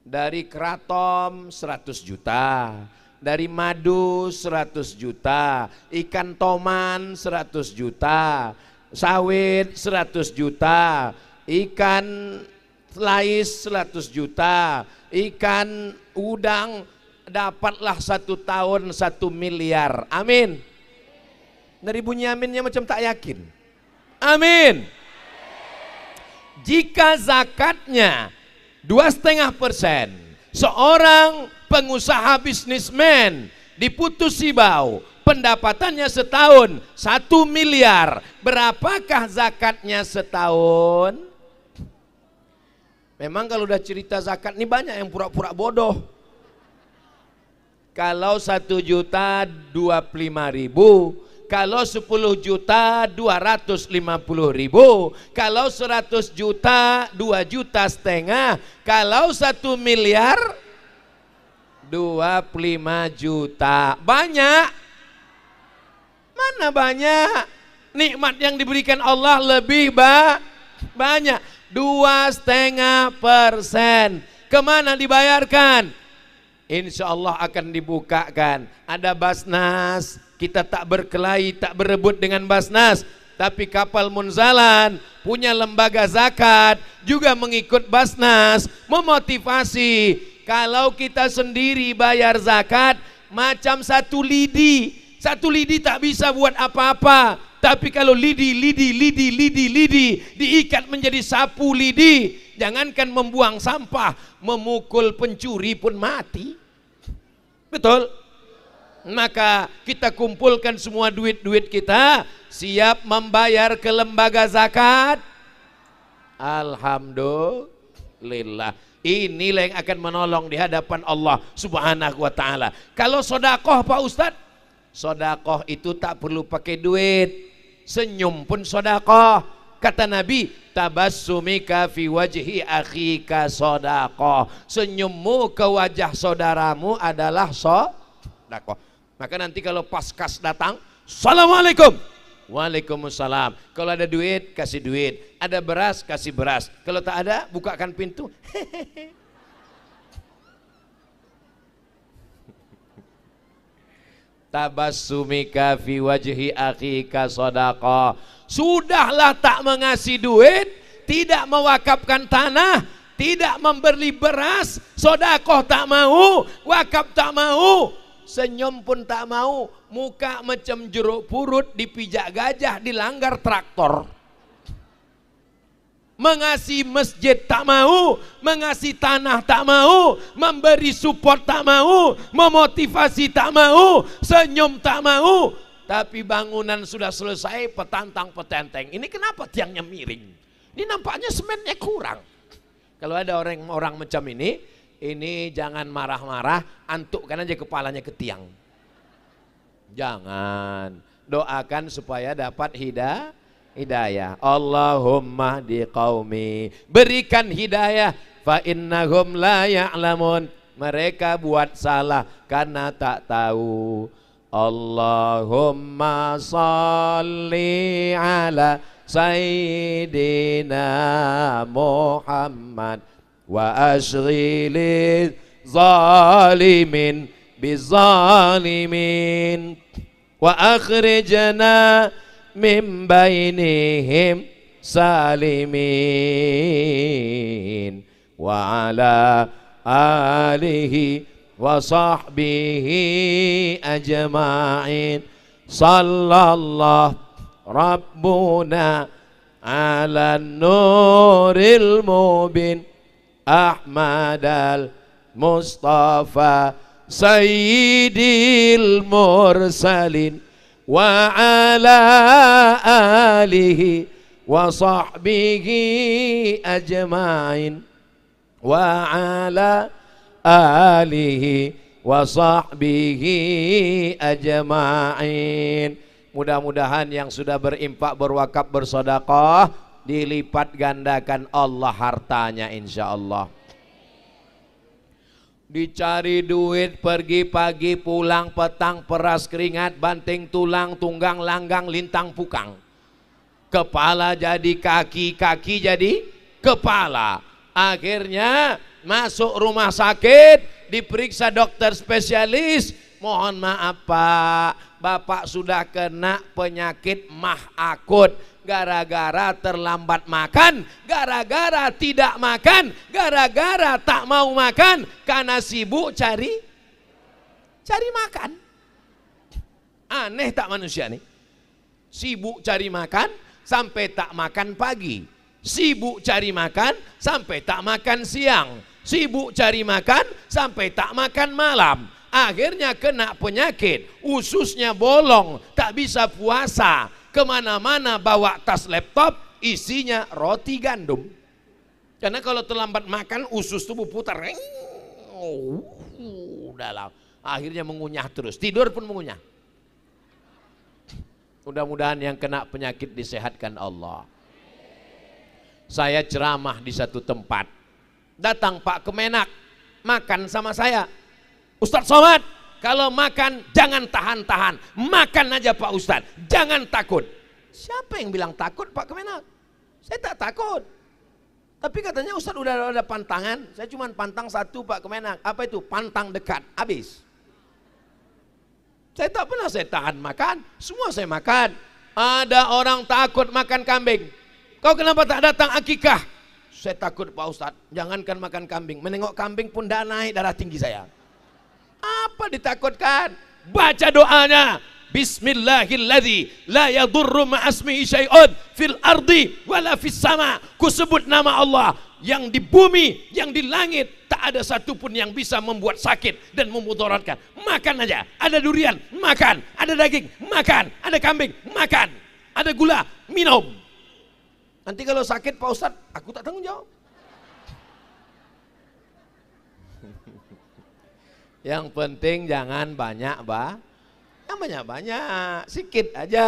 Dari keraton 100 juta. Dari madu 100 juta, ikan toman 100 juta, sawit 100 juta, ikan lais 100 juta, ikan udang dapatlah 1 tahun 1 miliar. Amin. Dari bunyi aminnya macam tak yakin. Amin. Jika zakatnya 2,5%, seorang pengusaha bisnismen di Putus Sibau pendapatannya setahun 1 miliar, berapakah zakatnya setahun? Memang kalau udah cerita zakat ini banyak yang pura-pura bodoh. Kalau 1.025.000, kalau 10 juta 250.000, kalau 100 juta 2,5 juta, kalau 1 miliar 25 juta. Banyak. Mana banyak? Nikmat yang diberikan Allah lebih banyak. 2,5%. Kemana dibayarkan? Insya Allah akan dibukakan. Ada Basnas. Kita tak berkelahi, tak berebut dengan Basnas. Tapi kapal Munzalan punya lembaga zakat, juga mengikut Basnas, memotivasi. Kalau kita sendiri bayar zakat macam 1 lidi. 1 lidi tak bisa buat apa-apa. Tapi kalau lidi diikat menjadi sapu lidi, jangankan membuang sampah, memukul pencuri pun mati. Betul? Maka kita kumpulkan semua duit-duit kita, siap membayar ke lembaga zakat. Alhamdulillah. Inilah yang akan menolong di hadapan Allah Subhanahu wa ta'ala. Kalau sodakoh Pak Ustadz, sodakoh itu tak perlu pakai duit, senyum pun sodakoh. Kata Nabi, tabassumika fi wajhi akhika sodakoh. Senyummu ke wajah saudaramu adalah sodakoh. Maka nanti kalau paskas datang, assalamualaikum, waalaikumsalam. Kalau ada duit, kasih duit. Ada beras, kasih beras. Kalau tak ada, bukakan pintu. Tabassumika fi wajhi akhika sadaqah. Sudahlah tak mengasih duit, tidak mewakafkan tanah, tidak memberi beras, sedekah tak mau, wakaf tak mau, senyum pun tak mau, muka macam jeruk purut dipijak gajah, dilanggar traktor. Mengasih masjid tak mau, mengasih tanah tak mau, memberi support tak mau, memotivasi tak mau, senyum tak mau. Tapi bangunan sudah selesai, petantang petenteng. Ini kenapa tiangnya miring? Ini nampaknya semennya kurang. Kalau ada orang macam ini jangan marah-marah, antukkan aja kepalanya ke tiang. Jangan. Doakan supaya dapat hidayah. Allahumma di qaumi, berikan hidayah, fa innahum la ya'lamun. Mereka buat salah karena tak tahu. Allahumma salli ala sayyidina Muhammad wa ashghilil zalimin bizalimin wa akhrijna min bainihim salimin wa ala alihi wa sahbihi ajma'in. Sallallahu rabbuna ala nuril mubin Ahmad al-Mustafa sayyidil mursalin wa ala alihi wa sahbihi ajma'in wa ala alihi wa sahbihi ajma'in. Mudah-mudahan yang sudah berimpak, berwakaf, bersedekah dilipat gandakan Allah hartanya insyaallah. Dicari duit, pergi pagi, pulang petang, peras keringat, banting tulang, tunggang langgang, lintang pukang. Kepala jadi kaki, kaki jadi kepala. Akhirnya masuk rumah sakit, diperiksa dokter spesialis. Mohon maaf Pak, Bapak sudah kena penyakit mah akut. Gara-gara terlambat makan, gara-gara tidak makan, gara-gara tak mau makan, karena sibuk cari makan. Aneh tak manusia nih? Sibuk cari makan sampai tak makan pagi, sibuk cari makan sampai tak makan siang, sibuk cari makan sampai tak makan malam. Akhirnya kena penyakit, ususnya bolong, tak bisa puasa. Kemana-mana bawa tas laptop, isinya roti gandum. Karena kalau terlambat makan, usus tubuh putar. Dalam. Akhirnya mengunyah terus, tidur pun mengunyah. Mudah-mudahan yang kena penyakit disehatkan Allah. Saya ceramah di satu tempat, datang Pak Kemenak, makan sama saya. Ustadz Somad, kalau makan jangan tahan-tahan, makan aja Pak Ustadz, jangan takut. Siapa yang bilang takut Pak Kemenak? Saya tak takut. Tapi katanya Ustadz udah ada pantangan, saya cuma pantang satu Pak Kemenak. Apa itu? Pantang dekat, habis. Saya tak pernah saya tahan makan, semua saya makan. Ada orang takut makan kambing. Kau kenapa tak datang akikah? Saya takut Pak Ustadz, jangankan makan kambing, menengok kambing pun dah naik darah tinggi saya. Apa ditakutkan? Baca doanya. Bismillahilladzi la yadurru ma'asmihi syai'un fil ardi wala fis sama. Ku sebut nama Allah yang di bumi, yang di langit, tak ada satupun yang bisa membuat sakit dan memudaratkan. Makan aja. Ada durian, makan. Ada daging, makan. Ada kambing, makan. Ada gula, minum. Nanti kalau sakit Pak Ustadz, aku tak tanggung jawab. Yang penting jangan banyak, yang banyak-banyak, sikit aja.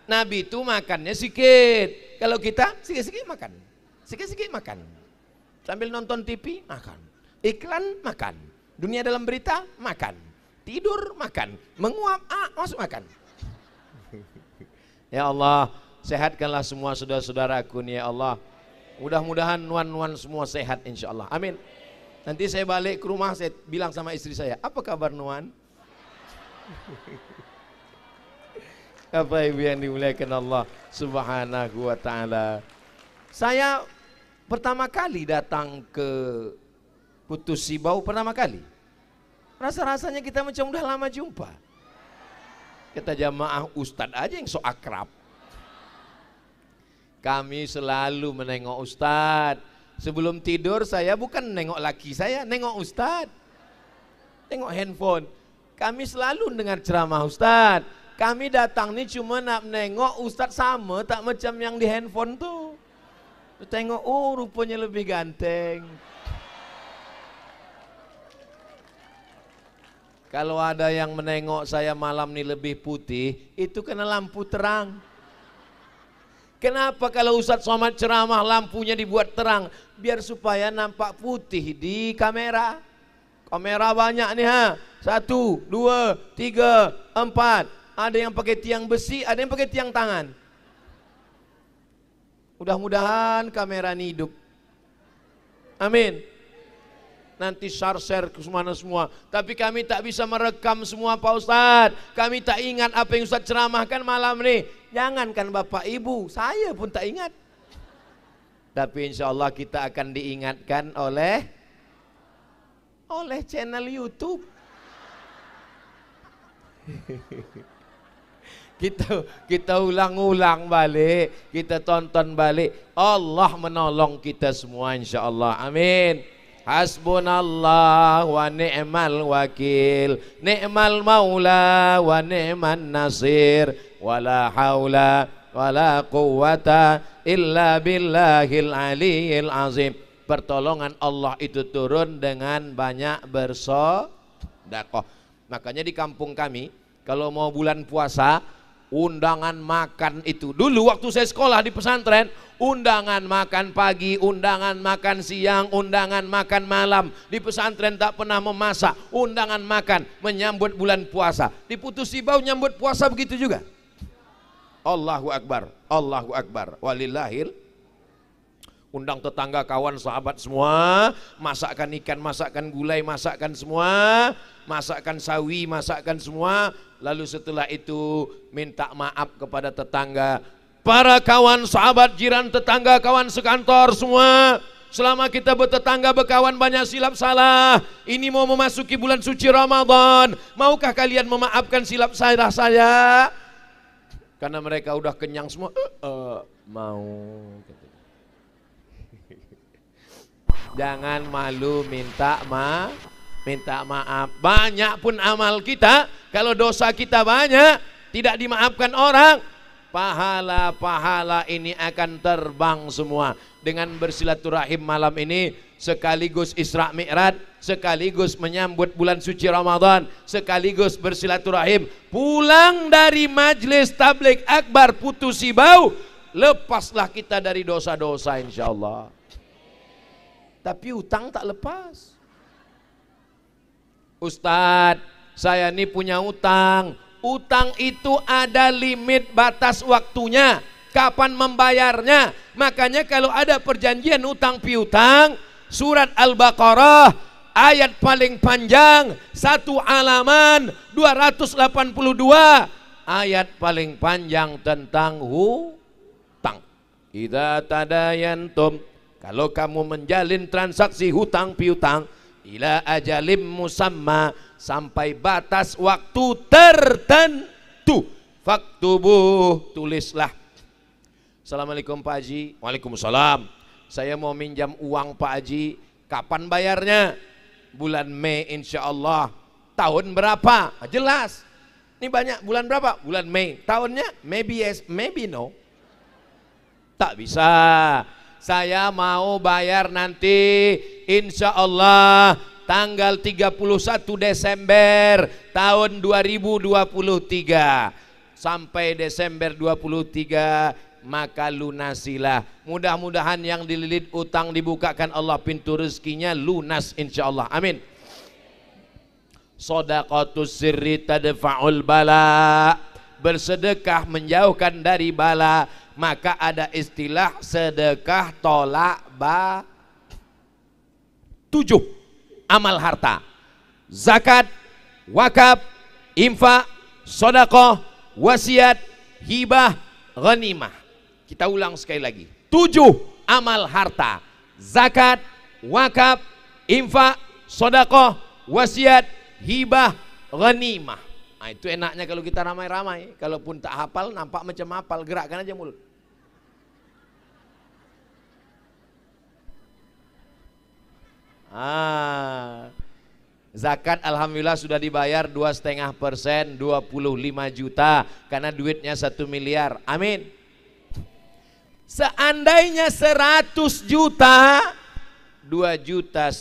Nabi itu makannya sikit. Kalau kita sikit-sikit makan. Sikit-sikit makan. Sambil nonton TV, makan. Iklan, makan. Dunia dalam berita, makan. Tidur, makan. Menguap, masuk makan. Ya Allah, sehatkanlah semua saudara-saudaraku nih ya Allah. Mudah-mudahan nuan-nuan semua sehat insya Allah. Amin. Nanti saya balik ke rumah, saya bilang sama istri saya, apa kabar nuan? Apa ibu yang dimuliakan Allah subhanahu wa ta'ala. Saya pertama kali datang ke Putus Sibau, pertama kali. Rasa-rasanya kita macam udah lama jumpa. Kita jamaah ustadz aja yang so akrab. Kami selalu menengok ustadz. Sebelum tidur saya bukan nengok laki saya, nengok ustadz. Tengok handphone. Kami selalu dengar ceramah ustadz. Kami datang nih cuma nak nengok ustadz sama tak macam yang di handphone tuh. Tengok, oh rupanya lebih ganteng. Kalau ada yang menengok saya malam nih lebih putih, itu kena lampu terang. Kenapa kalau Ustadz Somad ceramah lampunya dibuat terang? Biar supaya nampak putih di kamera. Kamera banyak nih ha. 1, 2, 3, 4. Ada yang pakai tiang besi, ada yang pakai tiang tangan. Mudah-mudahan kamera ini hidup. Amin. Nanti share ke mana semua. Tapi kami tak bisa merekam semua Pak Ustadz. Kami tak ingat apa yang Ustadz ceramahkan malam ini. Jangankan Bapak Ibu, saya pun tak ingat. Tapi insya Allah kita akan diingatkan oleh channel YouTube. Kita ulang-ulang balik, kita tonton balik. Allah menolong kita semua insya Allah. Amin. Hasbunallah wa ni'mal wakil, ni'mal maula wa ni'man nasir, wala haula wala quwata illa billahil aliyil azim. Pertolongan Allah itu turun dengan banyak bersedekah. Makanya di kampung kami kalau mau bulan puasa, undangan makan itu. Dulu waktu saya sekolah di pesantren, undangan makan pagi, undangan makan siang, undangan makan malam. Di pesantren tak pernah memasak, undangan makan menyambut bulan puasa. Di Putus Sibau nyambut puasa begitu juga. Allahu Akbar, Allahu Akbar, walillahil. Undang tetangga, kawan, sahabat semua, masakkan ikan, masakkan gulai, masakkan semua, masakkan sawi, masakkan semua. Lalu setelah itu minta maaf kepada tetangga, para kawan, sahabat, jiran, tetangga, kawan sekantor semua. Selama kita bertetangga, berkawan banyak silap salah. Ini mau memasuki bulan suci Ramadan, maukah kalian memaafkan silap salah saya? Karena mereka udah kenyang semua. Mau. Jangan malu minta maaf. Banyak pun amal kita, kalau dosa kita banyak, tidak dimaafkan orang, pahala-pahala ini akan terbang semua. Dengan bersilaturahim malam ini, sekaligus Isra Mi'raj, sekaligus menyambut bulan suci Ramadan, sekaligus bersilaturahim. Pulang dari majlis tabligh akbar Putus Sibau, lepaslah kita dari dosa-dosa insyaallah. Tapi utang tak lepas. Ustadz, saya ini punya utang. Utang itu ada limit batas waktunya. Kapan membayarnya? Makanya kalau ada perjanjian utang piutang, surat Al-Baqarah ayat paling panjang 1 halaman 282, ayat paling panjang tentang hutang. Idza tadayantum, kalau kamu menjalin transaksi hutang piutang, ila ajalim musamma, sampai batas waktu tertentu. Tuh, faktubuh, tulislah. Assalamualaikum Pak Haji. Waalaikumsalam. Saya mau minjam uang Pak Haji. Kapan bayarnya? Bulan Mei insya Allah. Tahun berapa? Jelas. Ini banyak. Bulan berapa? Bulan Mei. Tahunnya? Maybe yes, maybe no. Tak bisa. Saya mau bayar nanti insya Allah tanggal 31 Desember tahun 2023. Sampai Desember 23 maka lunasilah. Mudah-mudahan yang dililit utang dibukakan Allah pintu rezekinya, lunas insya Allah. Amin. Shadaqatus sirri tadfa'ul bala. Bersedekah menjauhkan dari bala. Maka ada istilah sedekah tolak ba. 7 amal harta: zakat, wakaf, infak, sedekah, wasiat, hibah, ghanimah. Kita ulang sekali lagi. 7 amal harta: zakat, wakaf, infak, sedekah, wasiat, hibah, ghanimah. Nah, itu enaknya kalau kita ramai-ramai. Kalaupun tak hafal, nampak macam hafal, gerakkan aja mulut. Zakat alhamdulillah sudah dibayar 2,5%, 25 juta, karena duitnya 1 miliar. Amin. Seandainya 100 juta, 2,5 juta.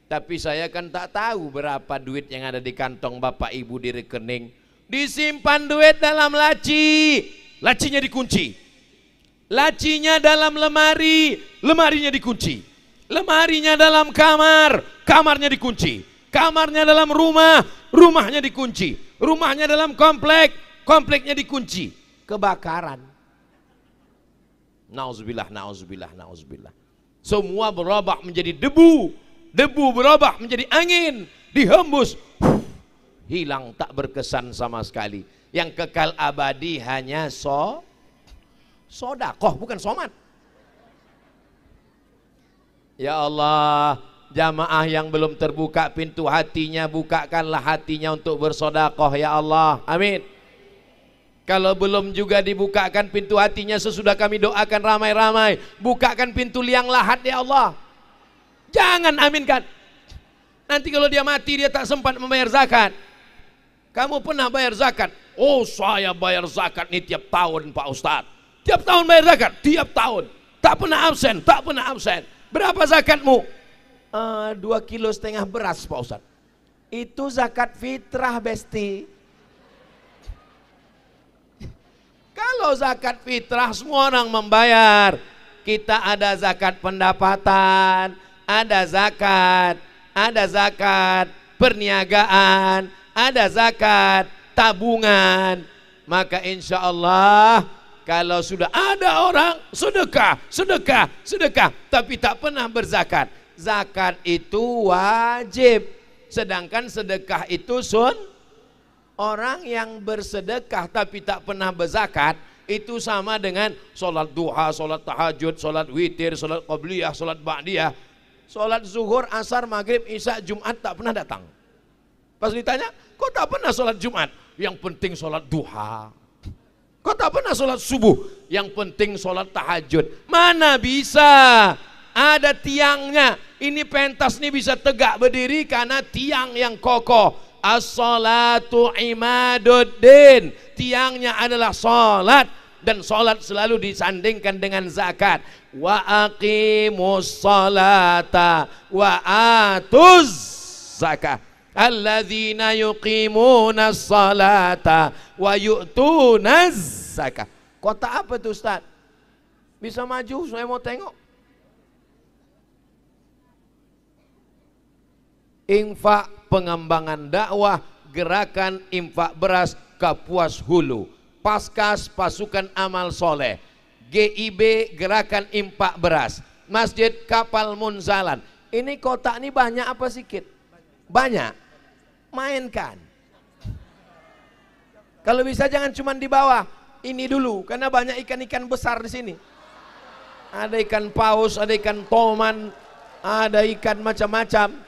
Tapi saya kan tak tahu berapa duit yang ada di kantong bapak ibu di rekening. Disimpan duit dalam laci, lacinya dikunci. Lacinya dalam lemari, lemarinya dikunci. Lemarinya dalam kamar, kamarnya dikunci. Kamarnya dalam rumah, rumahnya dikunci. Rumahnya dalam komplek, kompleknya dikunci. Kebakaran. Nauzubillah, nauzubillah, nauzubillah. Semua berubah menjadi debu. Debu berubah menjadi angin. Dihembus. Hilang, tak berkesan sama sekali. Yang kekal abadi hanya sodakoh, bukan somat. Ya Allah, jamaah yang belum terbuka pintu hatinya, bukakanlah hatinya untuk bersodakoh ya Allah. Amin. Kalau belum juga dibukakan pintu hatinya sesudah kami doakan ramai-ramai, bukakan pintu liang lahat ya Allah. Jangan aminkan. Nanti kalau dia mati dia tak sempat membayar zakat. Kamu pernah bayar zakat? Oh, saya bayar zakat ini tiap tahun Pak Ustadz. Tiap tahun bayar zakat? Tiap tahun. Tak pernah absen, tak pernah absen. Berapa zakatmu? 2,5 kilo beras Pak Ustadz. Itu zakat fitrah besti. Kalau zakat fitrah semua orang membayar. Kita ada zakat pendapatan, ada zakat perniagaan, ada zakat tabungan. Maka insya Allah kalau sudah ada orang sedekah, tapi tak pernah berzakat, zakat itu wajib. Sedangkan sedekah itu orang yang bersedekah tapi tak pernah berzakat, itu sama dengan sholat duha, sholat tahajud, sholat witir, sholat qabliyah, sholat ba'diyah, sholat zuhur, asar, maghrib, isya, Jumat tak pernah datang. Pas ditanya, kok tak pernah sholat Jumat? Yang penting sholat duha. Kok tak pernah sholat subuh? Yang penting sholat tahajud. Mana bisa? Ada tiangnya. Ini pentas ini bisa tegak berdiri karena tiang yang kokoh. As-salatu imaduddin. Tiangnya adalah sholat. Dan sholat selalu disandingkan dengan zakat. Wa aqimus salata wa atuz zakat. Alladzina yuqimuna salata wa yu'tuna zakah. Kota apa itu Ustaz? Bisa maju, saya mau tengok. Infak pengembangan dakwah, gerakan infak beras Kapuas Hulu, Paskas pasukan amal soleh, GIB gerakan infak beras, Masjid Kapal Munzalan. Ini kotak ini banyak apa sedikit? Banyak. Mainkan. Kalau bisa jangan cuma di bawah, ini dulu karena banyak ikan-ikan besar di sini. Ada ikan paus, ada ikan toman, ada ikan macam-macam.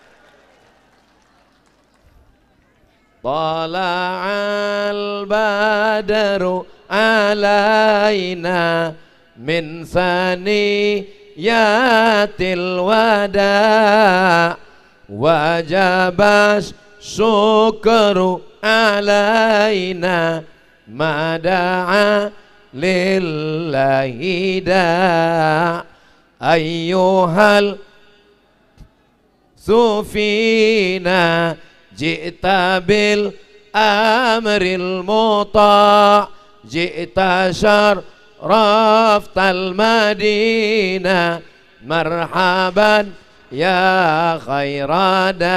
tala'al badru alaina min saniyatil wada wajabas syukru alaina mada'a lillahi da' ayyuhal sufina ji'ta bil amril muta' ji'ta syarraftal madinah marhaban ya khairada.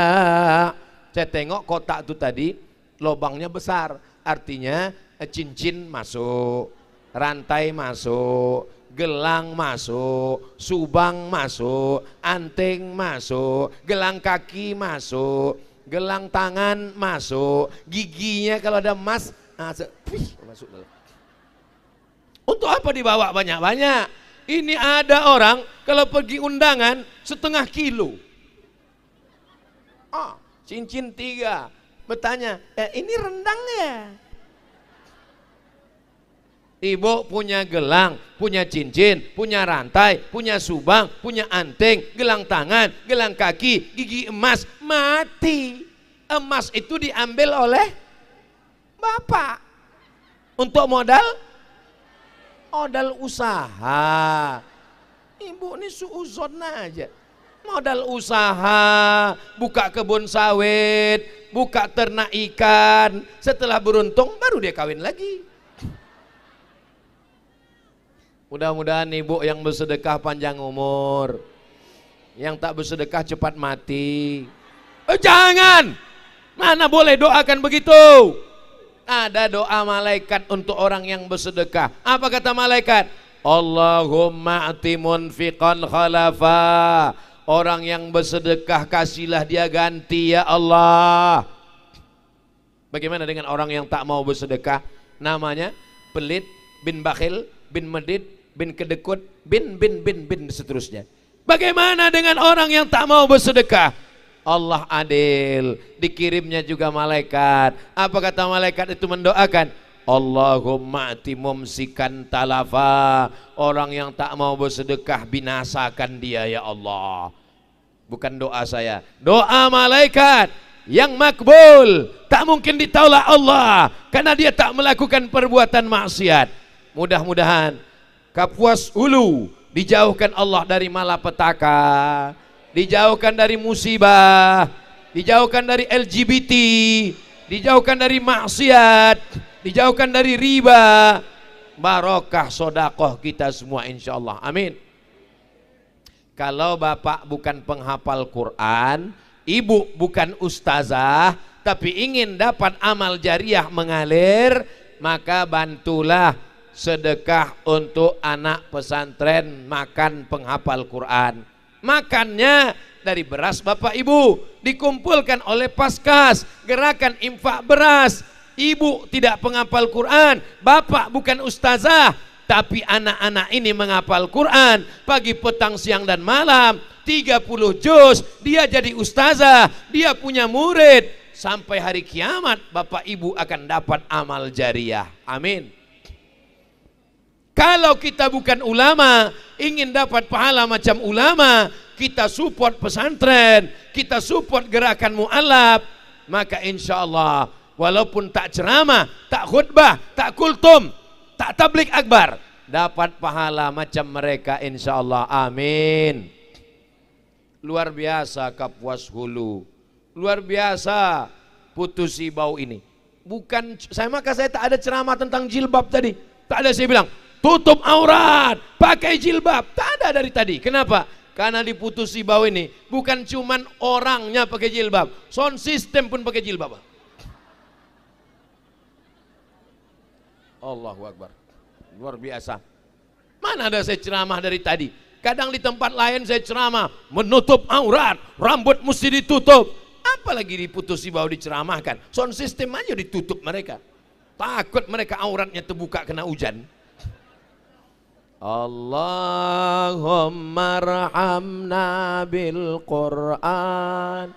Saya tengok kotak itu tadi lubangnya besar, artinya cincin masuk, rantai masuk, gelang masuk, subang masuk, anting masuk, gelang kaki masuk, gelang tangan masuk, giginya kalau ada emas masuk dalam. Untuk apa dibawa banyak-banyak? Ini ada orang kalau pergi undangan 1/2 kilo. Cincin 3. Bertanya, ini rendang ya? Ibu punya gelang, punya cincin, punya rantai, punya subang, punya anting, gelang tangan, gelang kaki, gigi emas, mati. Emas itu diambil oleh bapak. Untuk modal usaha. Ibu ini suuzon aja. Modal usaha, buka kebun sawit, buka ternak ikan. Setelah beruntung baru dia kawin lagi. Mudah-mudahan ibu yang bersedekah panjang umur, yang tak bersedekah cepat mati. Jangan, mana boleh doakan begitu. Ada doa malaikat untuk orang yang bersedekah. Apa kata malaikat? Allahumma ati munfiqan khalafa. Orang yang bersedekah kasihlah dia ganti ya Allah. Bagaimana dengan orang yang tak mau bersedekah? Namanya pelit, bin bakhil, bin medit, bin kedekut, bin seterusnya. Bagaimana dengan orang yang tak mau bersedekah? Allah adil, dikirimnya juga malaikat. Apa kata malaikat itu mendoakan? Allahumma ati mumsikan talafa. Orang yang tak mau bersedekah binasakan dia ya Allah. Bukan doa saya, doa malaikat yang makbul, tak mungkin ditolak Allah karena dia tak melakukan perbuatan maksiat. Mudah-mudahan Kapuas Hulu dijauhkan Allah dari malapetaka, dijauhkan dari musibah, dijauhkan dari LGBT, dijauhkan dari maksiat, dijauhkan dari riba. Barokah sodakoh kita semua insyaallah, amin. Kalau bapak bukan penghafal Quran, ibu bukan ustazah, tapi ingin dapat amal jariah mengalir, maka bantulah sedekah untuk anak pesantren makan penghafal Quran. Makannya dari beras bapak ibu, dikumpulkan oleh Paskas, gerakan infak beras. Ibu tidak penghafal Quran, bapak bukan ustazah, tapi anak-anak ini menghafal Quran pagi, petang, siang dan malam 30 juz. Dia jadi ustazah, dia punya murid. Sampai hari kiamat bapak ibu akan dapat amal jariah, amin. Kalau kita bukan ulama, ingin dapat pahala macam ulama, kita support pesantren, kita support gerakan mu'alaf, maka insya Allah walaupun tak ceramah, tak khutbah, tak kultum, tak tablik akbar, dapat pahala macam mereka insya Allah, amin. Luar biasa Kapuas Hulu, luar biasa Putusi Bau ini. Bukan maka saya tak ada ceramah tentang jilbab tadi, tak ada. Saya bilang tutup aurat, pakai jilbab, tak ada dari tadi. Kenapa? Karena di Putusi Bau ini bukan cuman orangnya pakai jilbab, sound system pun pakai jilbab. Allahu Akbar, luar biasa. Mana ada saya ceramah dari tadi? Kadang di tempat lain saya ceramah menutup aurat, rambut mesti ditutup. Apalagi di Putusi Bau diceramahkan, sound system aja ditutup mereka. Takut mereka auratnya terbuka kena hujan. Allahumma arhamna bil Qur'an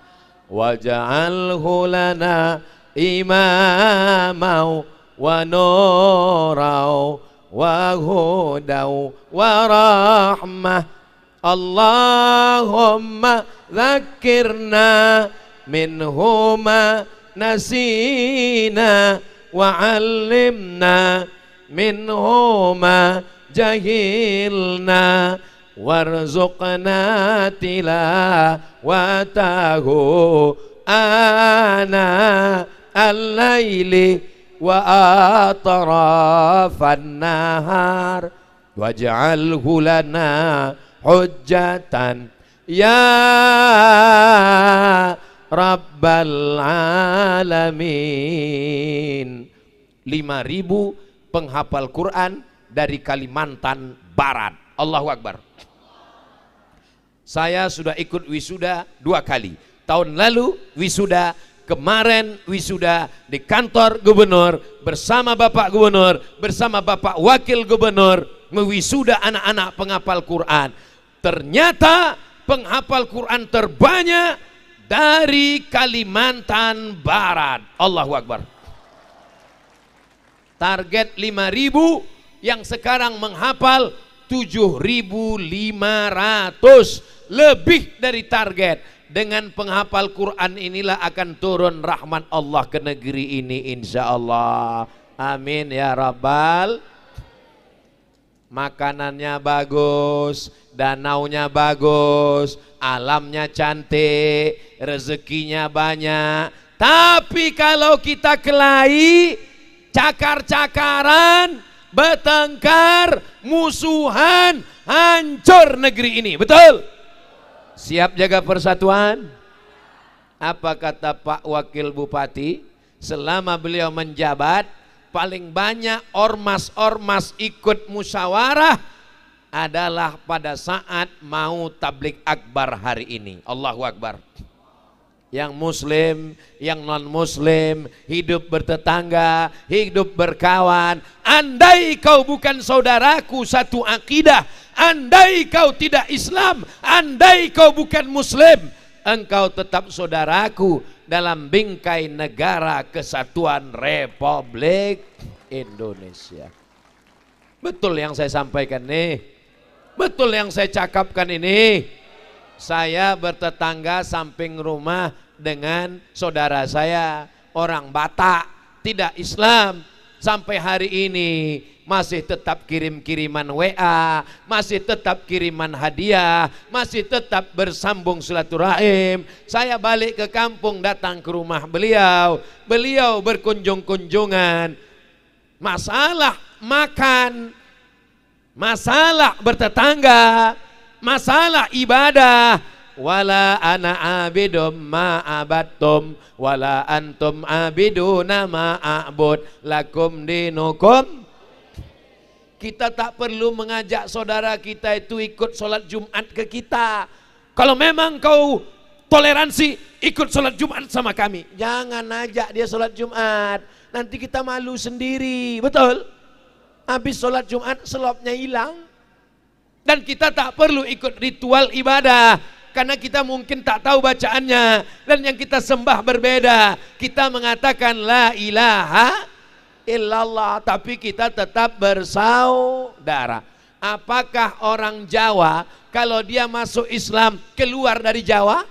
waj'alhu lana imamau wa nurau wa hudau wa rahmah. Allahumma dzakirna minhuma nasina wa 'allimna minhuma jahilna warzuqna tilawatahu ana al-laili wa atrafan nahar waj'alhu lana hujjatan ya rabbal alamin. 5.000 penghafal Quran dari Kalimantan Barat. Allahu Akbar. Saya sudah ikut wisuda 2 kali. Tahun lalu wisuda, kemarin wisuda di kantor gubernur bersama Bapak Gubernur, bersama Bapak Wakil Gubernur, mewisuda anak-anak penghafal Quran. Ternyata penghafal Quran terbanyak dari Kalimantan Barat. Allahu Akbar. Target 5.000, yang sekarang menghafal 7.500, lebih dari target. Dengan penghafal Quran inilah akan turun rahmat Allah ke negeri ini, insya Allah. Amin ya Rabbal. Makanannya bagus, danaunya bagus, alamnya cantik, rezekinya banyak. Tapi kalau kita kelahi, cakar-cakaran, bertengkar, musuhan, hancur negeri ini. Betul? Siap jaga persatuan? Apa kata Pak Wakil Bupati? Selama beliau menjabat, paling banyak ormas-ormas ikut musyawarah adalah pada saat mau tablik akbar hari ini. Allahu Akbar. Yang muslim, yang non muslim, hidup bertetangga, hidup berkawan. Andai kau bukan saudaraku satu akidah, andai kau tidak Islam, andai kau bukan muslim, engkau tetap saudaraku dalam bingkai negara kesatuan Republik Indonesia. Betul yang saya sampaikan nih, betul yang saya cakapkan ini. Saya bertetangga samping rumah dengan saudara saya, orang Batak, tidak Islam. Sampai hari ini masih tetap kirim-kiriman WA, masih tetap kiriman hadiah, masih tetap bersambung silaturahim. Saya balik ke kampung, datang ke rumah beliau, beliau berkunjung-kunjungan. Masalah makan, masalah bertetangga, masalah ibadah. Wala ana abidum ma abattum wala antum abiduna ma a'bud lakum dinukum. Kita tak perlu mengajak saudara kita itu ikut sholat Jumat ke kita. Kalau memang kau toleransi, ikut sholat Jumat sama kami. Jangan ajak dia sholat Jumat, nanti kita malu sendiri. Betul? Habis sholat Jumat selopnya hilang. Dan kita tak perlu ikut ritual ibadah, karena kita mungkin tak tahu bacaannya. Dan yang kita sembah berbeda. Kita mengatakan la ilaha illallah, tapi kita tetap bersaudara. Apakah orang Jawa kalau dia masuk Islam keluar dari Jawa?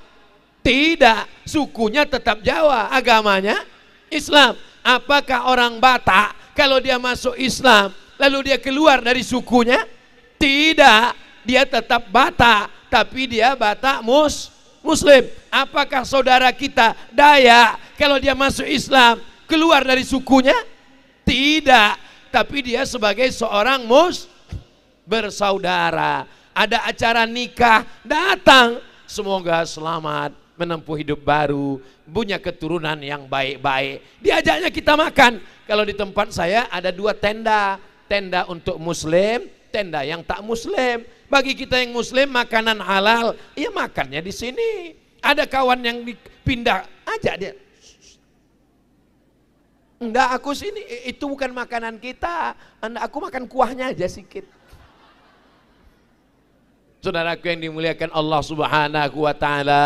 Tidak, sukunya tetap Jawa, agamanya Islam. Apakah orang Batak kalau dia masuk Islam lalu dia keluar dari sukunya? Tidak, dia tetap Batak, tapi dia Batak Muslim. Apakah saudara kita Dayak kalau dia masuk Islam keluar dari sukunya? Tidak, tapi dia sebagai seorang bersaudara. Ada acara nikah, datang. Semoga selamat menempuh hidup baru, punya keturunan yang baik-baik. Diajaknya kita makan. Kalau di tempat saya ada 2 tenda. Tenda untuk muslim, tenda yang tak muslim. Bagi kita yang muslim makanan halal, ya makannya di sini. Ada kawan yang dipindah, ajak dia. Enggak, aku sini, itu bukan makanan kita. Aku makan kuahnya aja sedikit. Saudaraku yang dimuliakan Allah Subhanahu wa taala.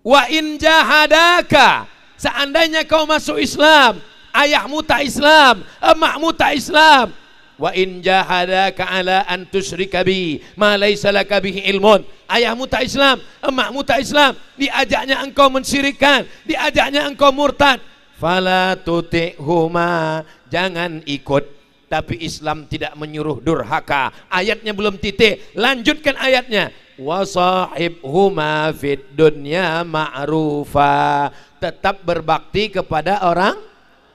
Wa in jahadaka seandainya kau masuk Islam, ayahmu tak Islam, emakmu tak Islam, wa in jahadaka ala an tusyrika bi ma laysa laka bihi ilmun, ayahmu tak Islam, emakmu tak Islam, diajaknya engkau mensyirikkan, diajaknya engkau murtad, fala tuti'huma, jangan ikut. Tapi Islam tidak menyuruh durhaka. Ayatnya belum titik, lanjutkan ayatnya. Wasahibhuma fid dunya ma'rufa, tetap berbakti kepada orang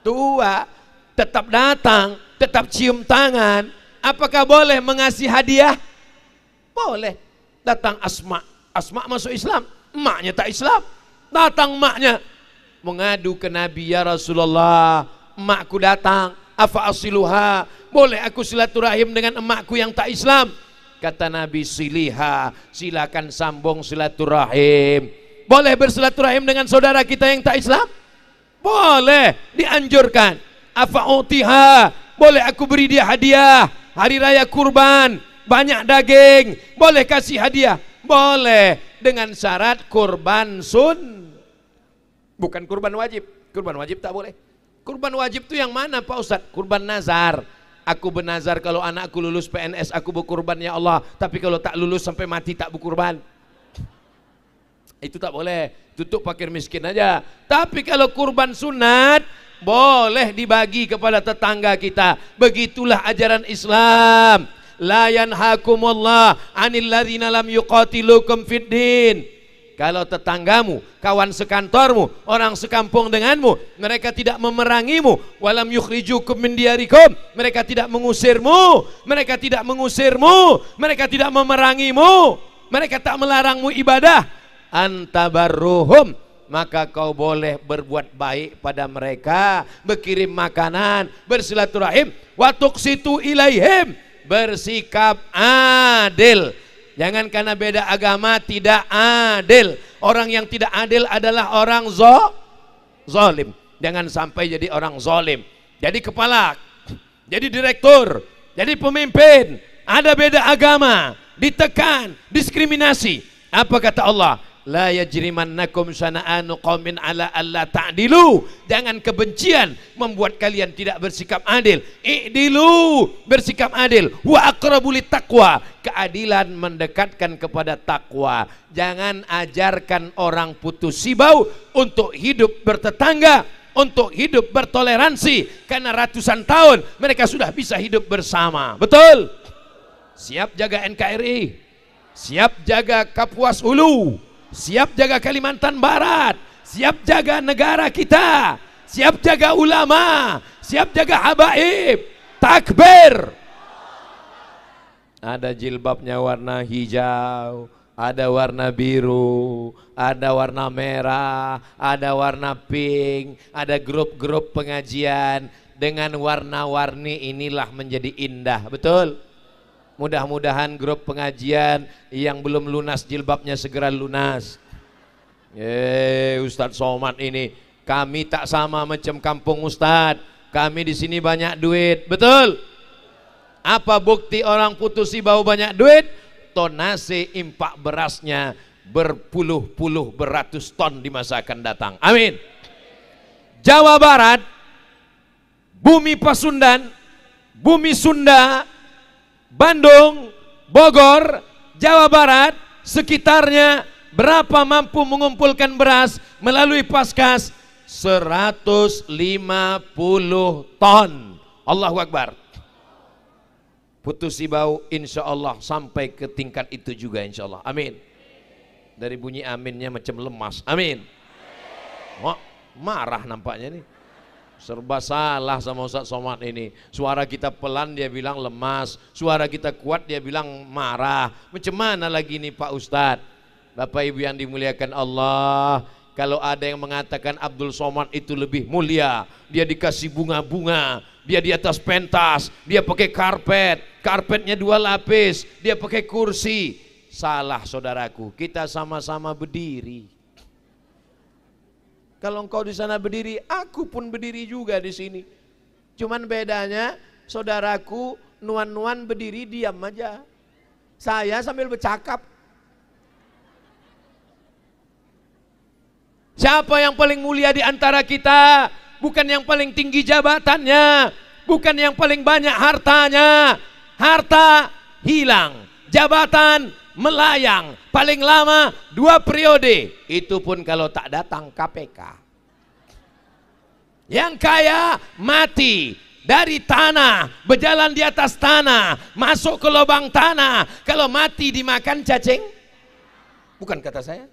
tua, tetap datang, tetap cium tangan. Apakah boleh mengasih hadiah? Boleh. Datang Asma, Asma masuk Islam, emaknya tak Islam. Datang emaknya mengadu ke Nabi, ya Rasulullah, emakku datang, afa asiluha, boleh aku silaturahim dengan emakku yang tak Islam? Kata Nabi, siliha, silakan sambung silaturahim. Boleh bersilaturahim dengan saudara kita yang tak Islam? Boleh, dianjurkan. Afa utiha, boleh aku beri dia hadiah, hari raya kurban, banyak daging, boleh kasih hadiah? Boleh, dengan syarat kurban bukan kurban wajib. Kurban wajib tak boleh. Kurban wajib itu yang mana Pak Ustadz? Kurban nazar. Aku bernazar kalau anakku lulus PNS aku berkurban ya Allah, tapi kalau tak lulus sampai mati tak berkurban. Itu tak boleh, tutup fakir miskin aja. Tapi kalau kurban sunat boleh dibagi kepada tetangga kita. Begitulah ajaran Islam. La yanhakumullah 'anil ladzina lam yuqatilukum fid din. Kalau tetanggamu, kawan sekantormu, orang sekampung denganmu, mereka tidak memerangimu, walam yukhrijukum min diyarikum, mereka tidak mengusirmu, mereka tidak mengusirmu, mereka tidak memerangimu, mereka tak melarangmu ibadah, antabarruhum, maka kau boleh berbuat baik pada mereka, berkirim makanan, bersilaturahim, wa tuqsitu ilaihim, bersikap adil. Jangan karena beda agama tidak adil. Orang yang tidak adil adalah orang zalim. Jangan sampai jadi orang zalim. Jadi kepala, jadi direktur, jadi pemimpin, ada beda agama, ditekan, diskriminasi. Apa kata Allah? La yajrimannakum syana'anu qaumin ala alla ta'dilu. Jangan kebencian membuat kalian tidak bersikap adil. I'dilu, bersikap adil. Wa aqrabu littaqwa, keadilan mendekatkan kepada takwa. Jangan ajarkan orang putus sibau untuk hidup bertetangga, untuk hidup bertoleransi, karena ratusan tahun mereka sudah bisa hidup bersama. Betul? Siap jaga NKRI, siap jaga Kapuas Hulu, siap jaga Kalimantan Barat, siap jaga negara kita, siap jaga ulama, siap jaga habaib. Takbir. Ada jilbabnya warna hijau, ada warna biru, ada warna merah, ada warna pink, ada grup-grup pengajian dengan warna-warni, inilah menjadi indah. Betul? Mudah-mudahan grup pengajian yang belum lunas jilbabnya segera lunas. Ustadz Somad ini, kami tak sama macam kampung Ustadz. Kami di sini banyak duit, betul? Apa bukti orang putus sibau banyak duit? Tonase impak berasnya berpuluh-puluh beratus ton di masa akan datang. Amin. Jawa Barat, bumi Pasundan, bumi Sunda, Bandung, Bogor, Jawa Barat, sekitarnya berapa mampu mengumpulkan beras melalui Paskas? 150 ton. Allahu Akbar. Putus sibau insya Allah sampai ke tingkat itu juga insya Allah. Amin. Dari bunyi aminnya macam lemas. Amin. Oh, marah nampaknya nih. Serba salah sama Ustadz Somad ini. Suara kita pelan dia bilang lemas, suara kita kuat dia bilang marah. Macam mana lagi nih Pak Ustadz? Bapak Ibu yang dimuliakan Allah, kalau ada yang mengatakan Abdul Somad itu lebih mulia, dia dikasih bunga-bunga, dia di atas pentas, dia pakai karpet, karpetnya 2 lapis, dia pakai kursi. Salah saudaraku, kita sama-sama berdiri. Kalau engkau di sana berdiri, aku pun berdiri juga di sini. Cuman bedanya, saudaraku nuan-nuan berdiri diam aja. Saya sambil bercakap. Siapa yang paling mulia di antara kita? Bukan yang paling tinggi jabatannya, bukan yang paling banyak hartanya. Harta hilang, jabatan melayang, paling lama 2 periode. Itu pun kalau tak datang KPK. Yang kaya mati dari tanah, berjalan di atas tanah, masuk ke lubang tanah. Kalau mati dimakan cacing? Bukan kata saya.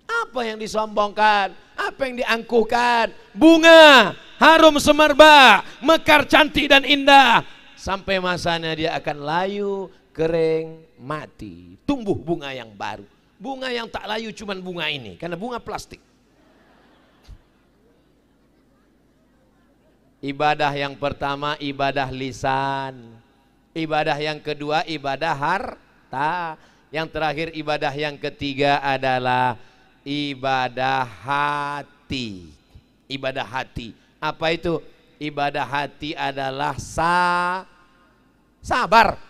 Apa yang disombongkan? Apa yang diangkuhkan? Bunga, harum semerbak, mekar cantik dan indah. Sampai masanya dia akan layu, kering, mati. Tumbuh bunga yang baru. Bunga yang tak layu cuman bunga ini, karena bunga plastik. Ibadah yang pertama ibadah lisan. Ibadah yang kedua ibadah harta. Yang terakhir ibadah yang ketiga adalah ibadah hati. Ibadah hati. Apa itu? Ibadah hati adalah sabar.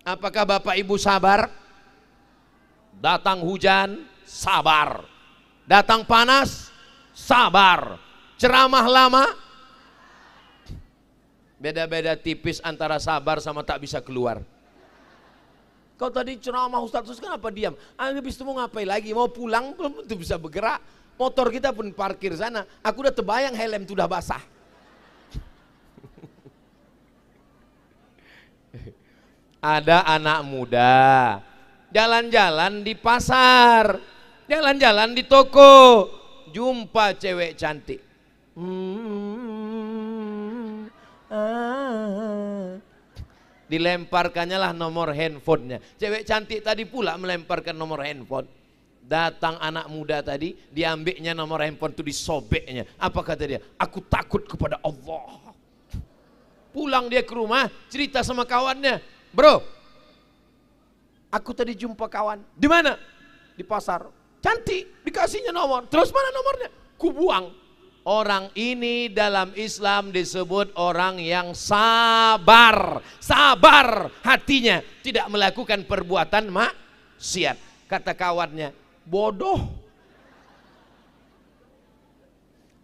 Apakah Bapak Ibu sabar? Datang hujan, sabar. Datang panas, sabar. Ceramah lama, beda-beda tipis antara sabar sama tak bisa keluar. Kau tadi ceramah Ustaz, terus kenapa diam? Habis itu mau ngapain lagi? Mau pulang belum tentu bisa bergerak. Motor kita pun parkir sana. Aku udah terbayang helm itu udah basah. Ada anak muda jalan-jalan di pasar, jalan-jalan di toko, jumpa cewek cantik. Dilemparkannya lah nomor handphonenya. Cewek cantik tadi pula melemparkan nomor handphone. Datang anak muda tadi, diambilnya nomor handphone itu, disobeknya. Apa kata dia? Aku takut kepada Allah. Pulang dia ke rumah, cerita sama kawannya. Bro, aku tadi jumpa kawan. Di mana? Di pasar. Cantik, dikasihnya nomor. Terus mana nomornya? Kubuang. Orang ini dalam Islam disebut orang yang sabar. Sabar hatinya, tidak melakukan perbuatan maksiat. Kata kawannya, bodoh.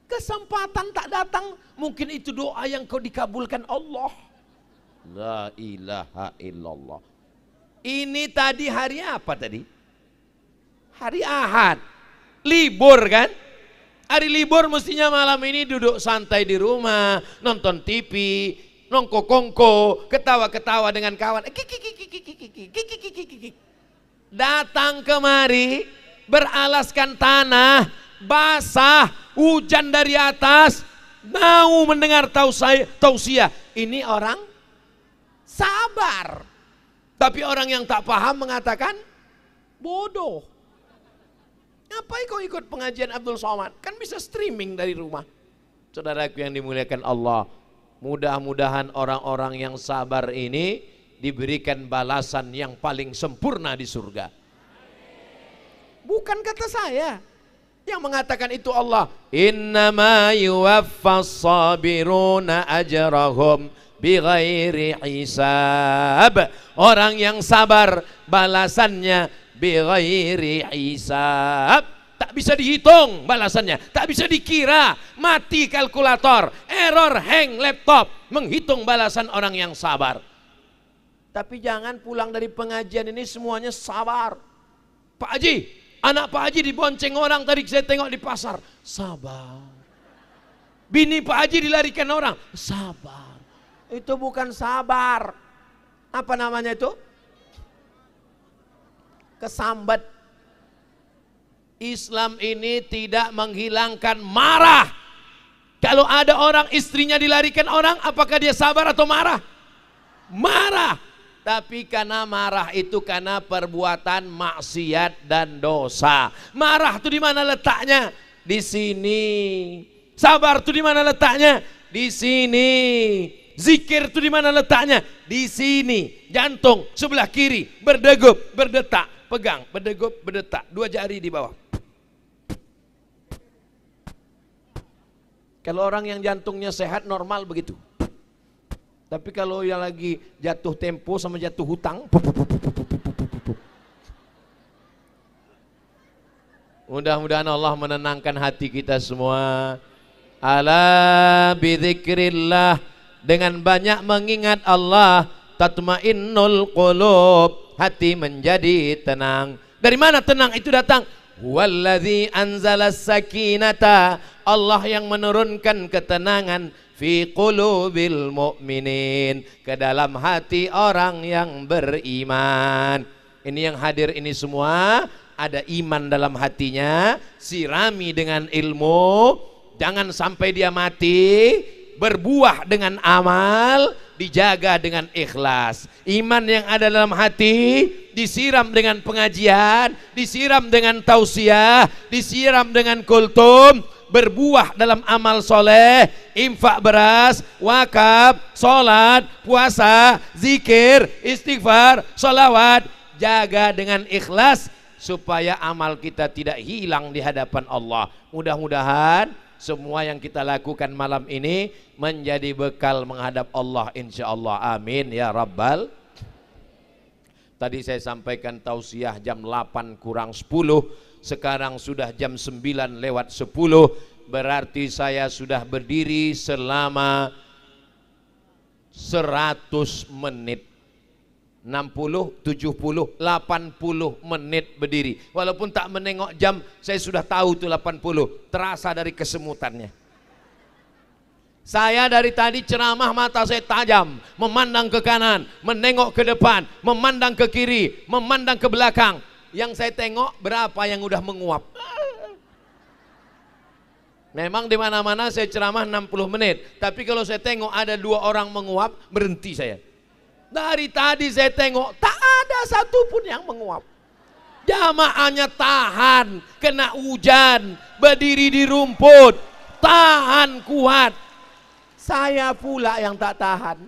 Kesempatan tak datang, mungkin itu doa yang kau dikabulkan Allah. La ilaha illallah. Ini tadi hari apa tadi? Hari Ahad. Libur kan? Hari libur mestinya malam ini duduk santai di rumah, nonton TV, nongko-kongko, ketawa-ketawa dengan kawan. Datang kemari, beralaskan tanah, basah, hujan dari atas, mau mendengar tausiah. Ini orang sabar. Tapi orang yang tak paham mengatakan bodoh. Ngapain kau ikut pengajian Abdul Somad? Kan bisa streaming dari rumah. Saudaraku yang dimuliakan Allah, mudah-mudahan orang-orang yang sabar ini diberikan balasan yang paling sempurna di surga. Bukan kata saya, yang mengatakan itu Allah. Innama yuwaffas sabiruna ajrahum bighairi hisab. Orang yang sabar balasannya bighairi hisab. Tak bisa dihitung balasannya, tak bisa dikira. Mati kalkulator, error, hang laptop, menghitung balasan orang yang sabar. Tapi jangan pulang dari pengajian ini semuanya sabar. Pak Haji, anak Pak Haji dibonceng orang tadi saya tengok di pasar, sabar. Bini Pak Haji dilarikan orang, sabar. Itu bukan sabar. Apa namanya itu? Kesambat. Islam ini tidak menghilangkan marah. Kalau ada orang istrinya dilarikan orang, apakah dia sabar atau marah? Marah. Tapi karena marah itu karena perbuatan maksiat dan dosa. Marah itu di mana letaknya? Di sini. Sabar itu di mana letaknya? Di sini. Zikir itu di mana letaknya? Di sini. Jantung sebelah kiri berdegup, berdetak. Pegang, berdegup, berdetak, 2 jari di bawah. Kalau orang yang jantungnya sehat normal begitu. Tapi kalau yang lagi jatuh tempo sama jatuh hutang, Mudah-mudahan Allah menenangkan hati kita semua. Ala bidzikrillah, dengan banyak mengingat Allah tatmainnul qulub, hati menjadi tenang. Dari mana tenang itu datang? Huwallazi anzalas sakinata, Allah yang menurunkan ketenangan fi qulubil mu'minin, ke dalam hati orang yang beriman. Ini yang hadir ini semua ada iman dalam hatinya, sirami dengan ilmu, jangan sampai dia mati, berbuah dengan amal, dijaga dengan ikhlas. Iman yang ada dalam hati disiram dengan pengajian, disiram dengan tausiah, disiram dengan kultum, berbuah dalam amal soleh, infak beras, wakaf, sholat, puasa, zikir, istighfar, sholawat. Jaga dengan ikhlas supaya amal kita tidak hilang di hadapan Allah. Mudah-mudahan semua yang kita lakukan malam ini menjadi bekal menghadap Allah insyaallah. Amin ya rabbal. Tadi saya sampaikan tausiah jam 8 kurang 10, sekarang sudah jam 9 lewat 10, berarti saya sudah berdiri selama 100 menit. 60, 70, 80 menit berdiri. Walaupun tak menengok jam, saya sudah tahu itu 80. Terasa dari kesemutannya. Saya dari tadi ceramah mata saya tajam, memandang ke kanan, menengok ke depan, memandang ke kiri, memandang ke belakang. Yang saya tengok berapa yang udah menguap. Memang di mana-mana saya ceramah 60 menit, tapi kalau saya tengok ada 2 orang menguap, berhenti saya. Dari tadi saya tengok tak ada satupun yang menguap. Jamaahnya tahan, kena hujan, berdiri di rumput, tahan kuat. Saya pula yang tak tahan.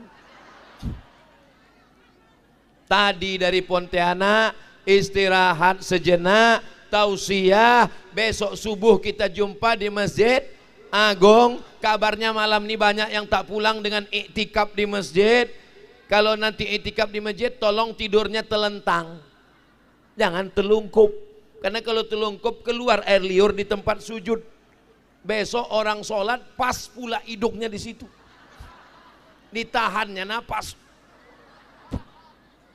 Tadi dari Pontianak istirahat sejenak, tausiah, besok subuh kita jumpa di Masjid Agung. Kabarnya malam ini banyak yang tak pulang dengan iktikaf di masjid. Kalau nanti iktikaf di masjid, tolong tidurnya telentang, jangan telungkup, karena kalau telungkup keluar air liur di tempat sujud. Besok orang sholat pas pula hidungnya di situ, ditahannya napas.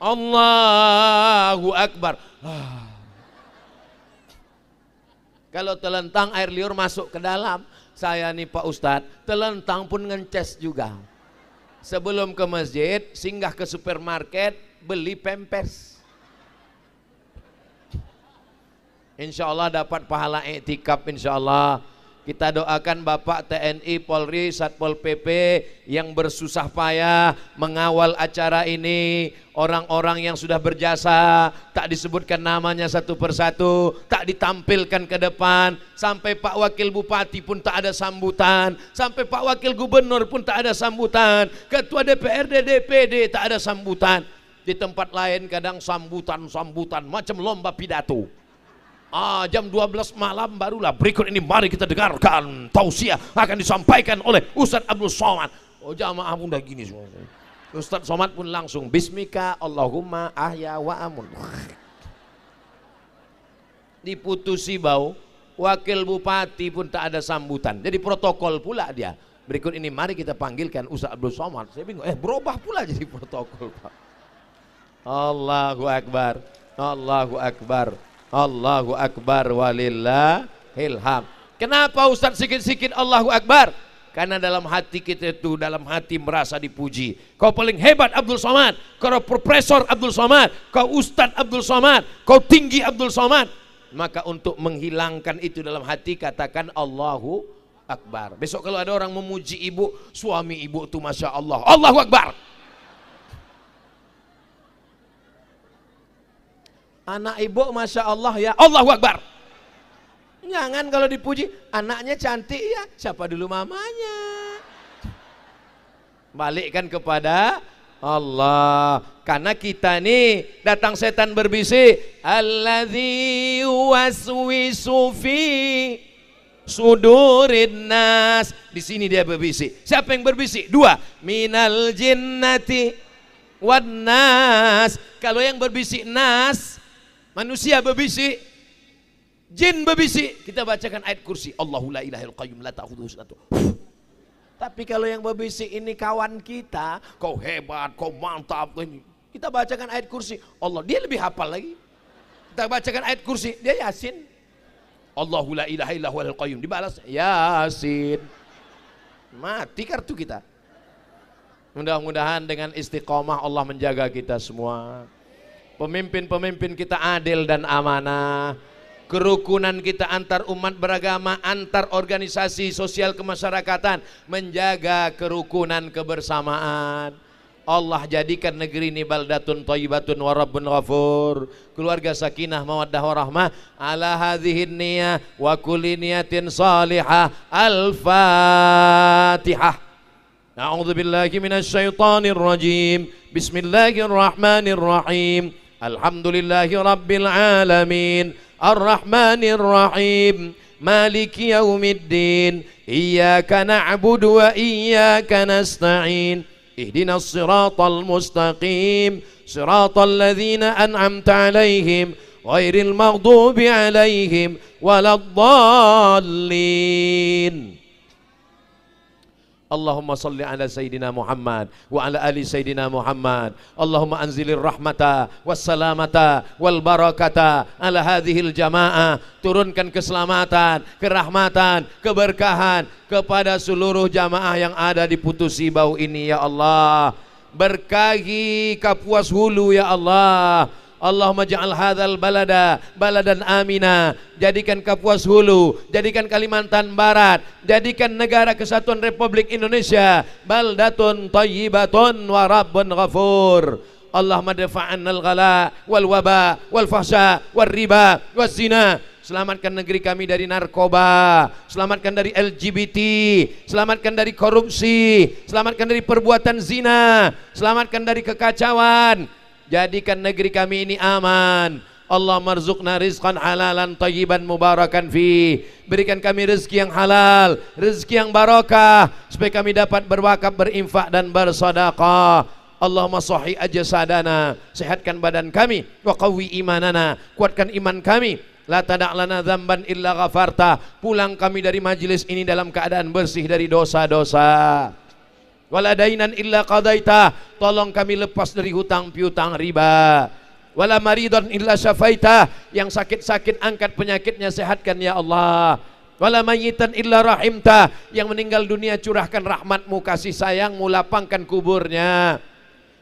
Allahu Akbar. Kalau telentang air liur masuk ke dalam. Saya nih Pak Ustadz, telentang pun ngences juga. Sebelum ke masjid, singgah ke supermarket, beli pampers. Insya Allah dapat pahala iktikaf insya Allah. Kita doakan Bapak TNI, Polri, Satpol PP yang bersusah payah mengawal acara ini. Orang-orang yang sudah berjasa, tak disebutkan namanya satu persatu, tak ditampilkan ke depan. Sampai Pak Wakil Bupati pun tak ada sambutan. Sampai Pak Wakil Gubernur pun tak ada sambutan. Ketua DPRD, DPD tak ada sambutan. Di tempat lain kadang sambutan-sambutan macam lomba pidato. Jam 12 malam barulah berikut ini mari kita dengarkan tausiah akan disampaikan oleh Ustadz Abdul Somad. Jamaah pun udah gini semua. Ustadz Somad pun langsung Bismika Allahumma ahya wa amun. Diputusi bau, wakil bupati pun tak ada sambutan. Jadi protokol pula dia. Berikut ini mari kita panggilkan Ustadz Abdul Somad. Saya bingung, berubah pula jadi protokol Pak. Allahu Akbar, Allahu Akbar. Allahu Akbar walillahil hamd. Kenapa Ustaz sikit-sikit Allahu Akbar? Karena dalam hati kita itu, dalam hati merasa dipuji. Kau paling hebat Abdul Somad, kau Profesor Abdul Somad, kau Ustaz Abdul Somad, kau tinggi Abdul Somad. Maka untuk menghilangkan itu dalam hati katakan Allahu Akbar. Besok kalau ada orang memuji ibu, suami ibu itu Masya Allah, Allahu Akbar. Anak ibu Masya Allah ya, Allahu Akbar. Jangan kalau dipuji, anaknya cantik ya, siapa dulu mamanya? Balikkan kepada Allah. Karena kita nih datang setan berbisik, alladzi waswisu fi sudurin nas. Di sini dia berbisik. Siapa yang berbisik? 2, minal jinnati wan nas. Kalau yang berbisik nas, manusia berbisik, Jin berbisik, kita bacakan ayat kursi. Allahu la ilaha illa qayyum la ta'khudhuhu sinatun. Tapi kalau yang berbisik ini kawan kita, kau hebat, kau mantap, kita bacakan ayat kursi. Allah, dia lebih hafal lagi. Kita bacakan ayat kursi, dia Yasin. Allahu la ilaha illa huwal qayyum, dibalas Yasin. Mati kartu kita. Mudah-mudahan dengan istiqomah Allah menjaga kita semua. Pemimpin-pemimpin kita adil dan amanah. Kerukunan kita antar umat beragama, antar organisasi sosial kemasyarakatan, menjaga kerukunan kebersamaan. Allah jadikan negeri ini baldatun thayyibatun wa rabbun ghafur. Keluarga sakinah mawaddah warahmah ala hadhihi niyah wa kulli niyatin salihah. Al-Fatihah. A'udzu billahi minasyaitonir rajim. Bismillahirrahmanirrahim. Alhamdulillahi rabbil alamin. Ar-Rahmanir Rahim. Maliki yaumiddin. Iyyaka na'budu wa iyyaka nasta'in. Ihdinas siratal mustaqim. Siratal ladzina an'amta 'alaihim ghairil maghdubi 'alaihim waladdallin. Allahumma salli ala Sayyidina Muhammad wa ala ali Sayyidina Muhammad. Allahumma anzilir rahmata wassalamata wal barakata ala hadhil jamaah. Turunkan keselamatan, kerahmatan, keberkahan kepada seluruh jamaah yang ada di Putusi Bau ini ya Allah. Berkahi Kapuas Hulu ya Allah. Allahumma ja'al hadzal balada baladan amina. Jadikan Kapuas Hulu, jadikan Kalimantan Barat, jadikan negara kesatuan Republik Indonesia baldatun thayyibatun wa rabbun ghafur. Allahumma dafa'annal ghala wal waba wal fahsya wal riba waz zina. Selamatkan negeri kami dari narkoba, selamatkan dari LGBT, selamatkan dari korupsi, selamatkan dari perbuatan zina, selamatkan dari kekacauan. Jadikan negeri kami ini aman. Allah marzuqna rizqan halalan tayyiban mubarakan fi. Berikan kami rezeki yang halal, rezeki yang barakah, supaya kami dapat berwakaf, berinfak dan bersedekah. Allahumma sahhi ajsadana, sehatkan badan kami, wa qawwi imanana, kuatkan iman kami. La tada' lana dzamban illa ghafarta. Pulang kami dari majlis ini dalam keadaan bersih dari dosa-dosa. Wala dainan illa qadaita. Tolong kami lepas dari hutang piutang riba. Wala maridon illa syafaita. Yang sakit-sakit angkat penyakitnya, sehatkan ya Allah. Wala mayitan illa rahimta. Yang meninggal dunia curahkan rahmatmu, kasih sayangmu, lapangkan kuburnya.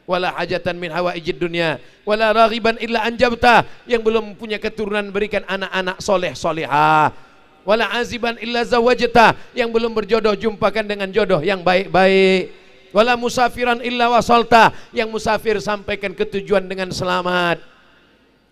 Wala hajatan min hawaijid dunya wala raghiban illa anjabta. Yang belum punya keturunan berikan anak-anak soleh solehah. Wala aziban illa zawajta. Yang belum berjodoh jumpakan dengan jodoh yang baik-baik. Wala musafiran illa wasalta. Yang musafir sampaikan ke tujuan dengan selamat.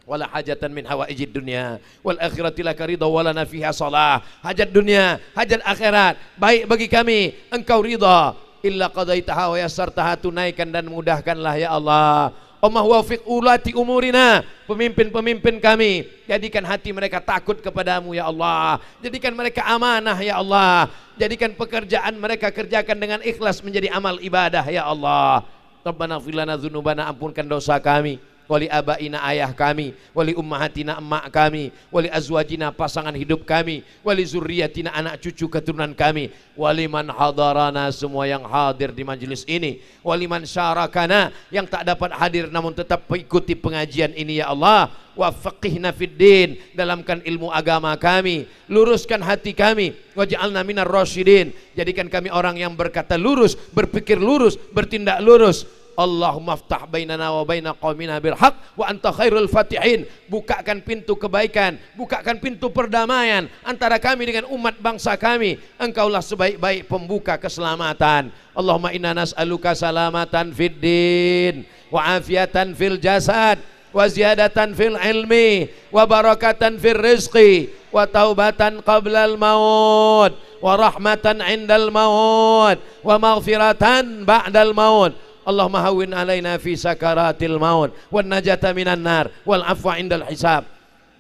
Wala hajatan min hawaijid dunya wal akhirati laka ridha walana fiha salah. Hajat dunia, hajat akhirat baik bagi kami, engkau ridha. Illa qadaitaha wa yassartaha, tunaikan dan mudahkanlah ya Allah. Allahumma wafiq ulati umurina, pemimpin-pemimpin kami, jadikan hati mereka takut kepadamu ya Allah. Jadikan mereka amanah ya Allah. Jadikan pekerjaan mereka kerjakan dengan ikhlas menjadi amal ibadah ya Allah. Rabbana ighfir lana dzunubana, ampunkan dosa kami. Wali abaina, ayah kami. Wali ummahatina, emak kami. Wali azwajina, pasangan hidup kami. Wali zurriyatina, anak cucu keturunan kami. Wali man hadarana, semua yang hadir di majelis ini. Wali man syarakana, yang tak dapat hadir namun tetap mengikuti pengajian ini ya Allah. Wa faqihna fid din, dalamkan ilmu agama kami, luruskan hati kami. Waj'alna minar rasyidin, jadikan kami orang yang berkata lurus, berpikir lurus, bertindak lurus. Allahumma aftah bainana wa baina qaumina bil haq wa anta khairul fatihin. Bukakan pintu kebaikan, bukakan pintu perdamaian antara kami dengan umat bangsa kami. Engkaulah sebaik-baik pembuka keselamatan. Allahumma inna nas'aluka salamatan fid din wa afiatan fil jasad wa ziyadatan fil ilmi wa barakatan fil rizqi wa taubatan qablal maut wa rahmatan indal maut wa maghfiratan ba'dal maut. Allahumma hawwin alaina fi sakaratil maut wan najata minan nar wal afwa indal hisab.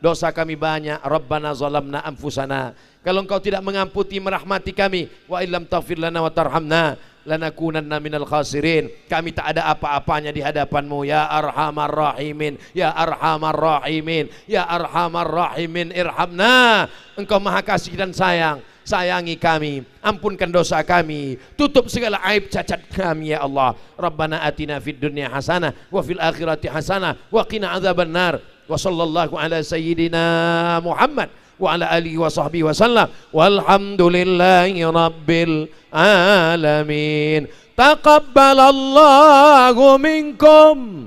Dosa kami banyak, Rabbana zalamna anfusana. Kalau engkau tidak mengampuni merahmati kami, wa illam taghfir lana wa tarhamna lanakunanna minal khasirin. Kami tak ada apa-apanya di hadapan-Mu ya arhamar rahimin, ya arhamar rahimin, ya arhamar rahimin. Irhamna, Engkau maha kasih dan sayang, sayangi kami, ampunkan dosa kami, tutup segala aib cacat kami ya Allah. Rabbana atina fid dunya hasanah wa fil akhirati hasanah wa qina adzabannar. Wa sallallahu ala sayyidina Muhammad wa ala alihi wa sahbihi wa sallam. Walhamdulillahi rabbil alamin. Taqabbalallahu minkum,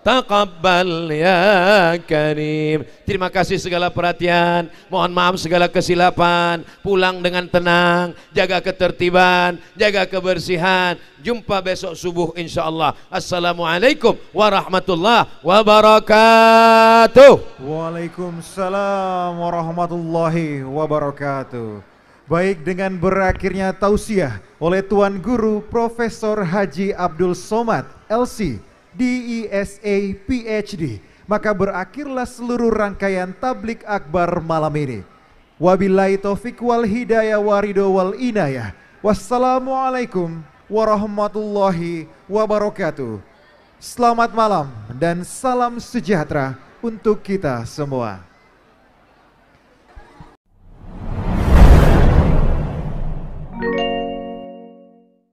taqabbal ya karim. Terima kasih segala perhatian, mohon maaf segala kesilapan. Pulang dengan tenang, jaga ketertiban, jaga kebersihan. Jumpa besok subuh insyaallah. Assalamualaikum warahmatullahi wabarakatuh. Waalaikumsalam warahmatullahi wabarakatuh. Baik, dengan berakhirnya tausiah oleh Tuan Guru Profesor Haji Abdul Somad LC DESA PhD, maka berakhirlah seluruh rangkaian tablik akbar malam ini. Wabillahi taufiq wal hidayah waridho wal inayah. Wassalamualaikum warahmatullahi wabarakatuh. Selamat malam dan salam sejahtera untuk kita semua.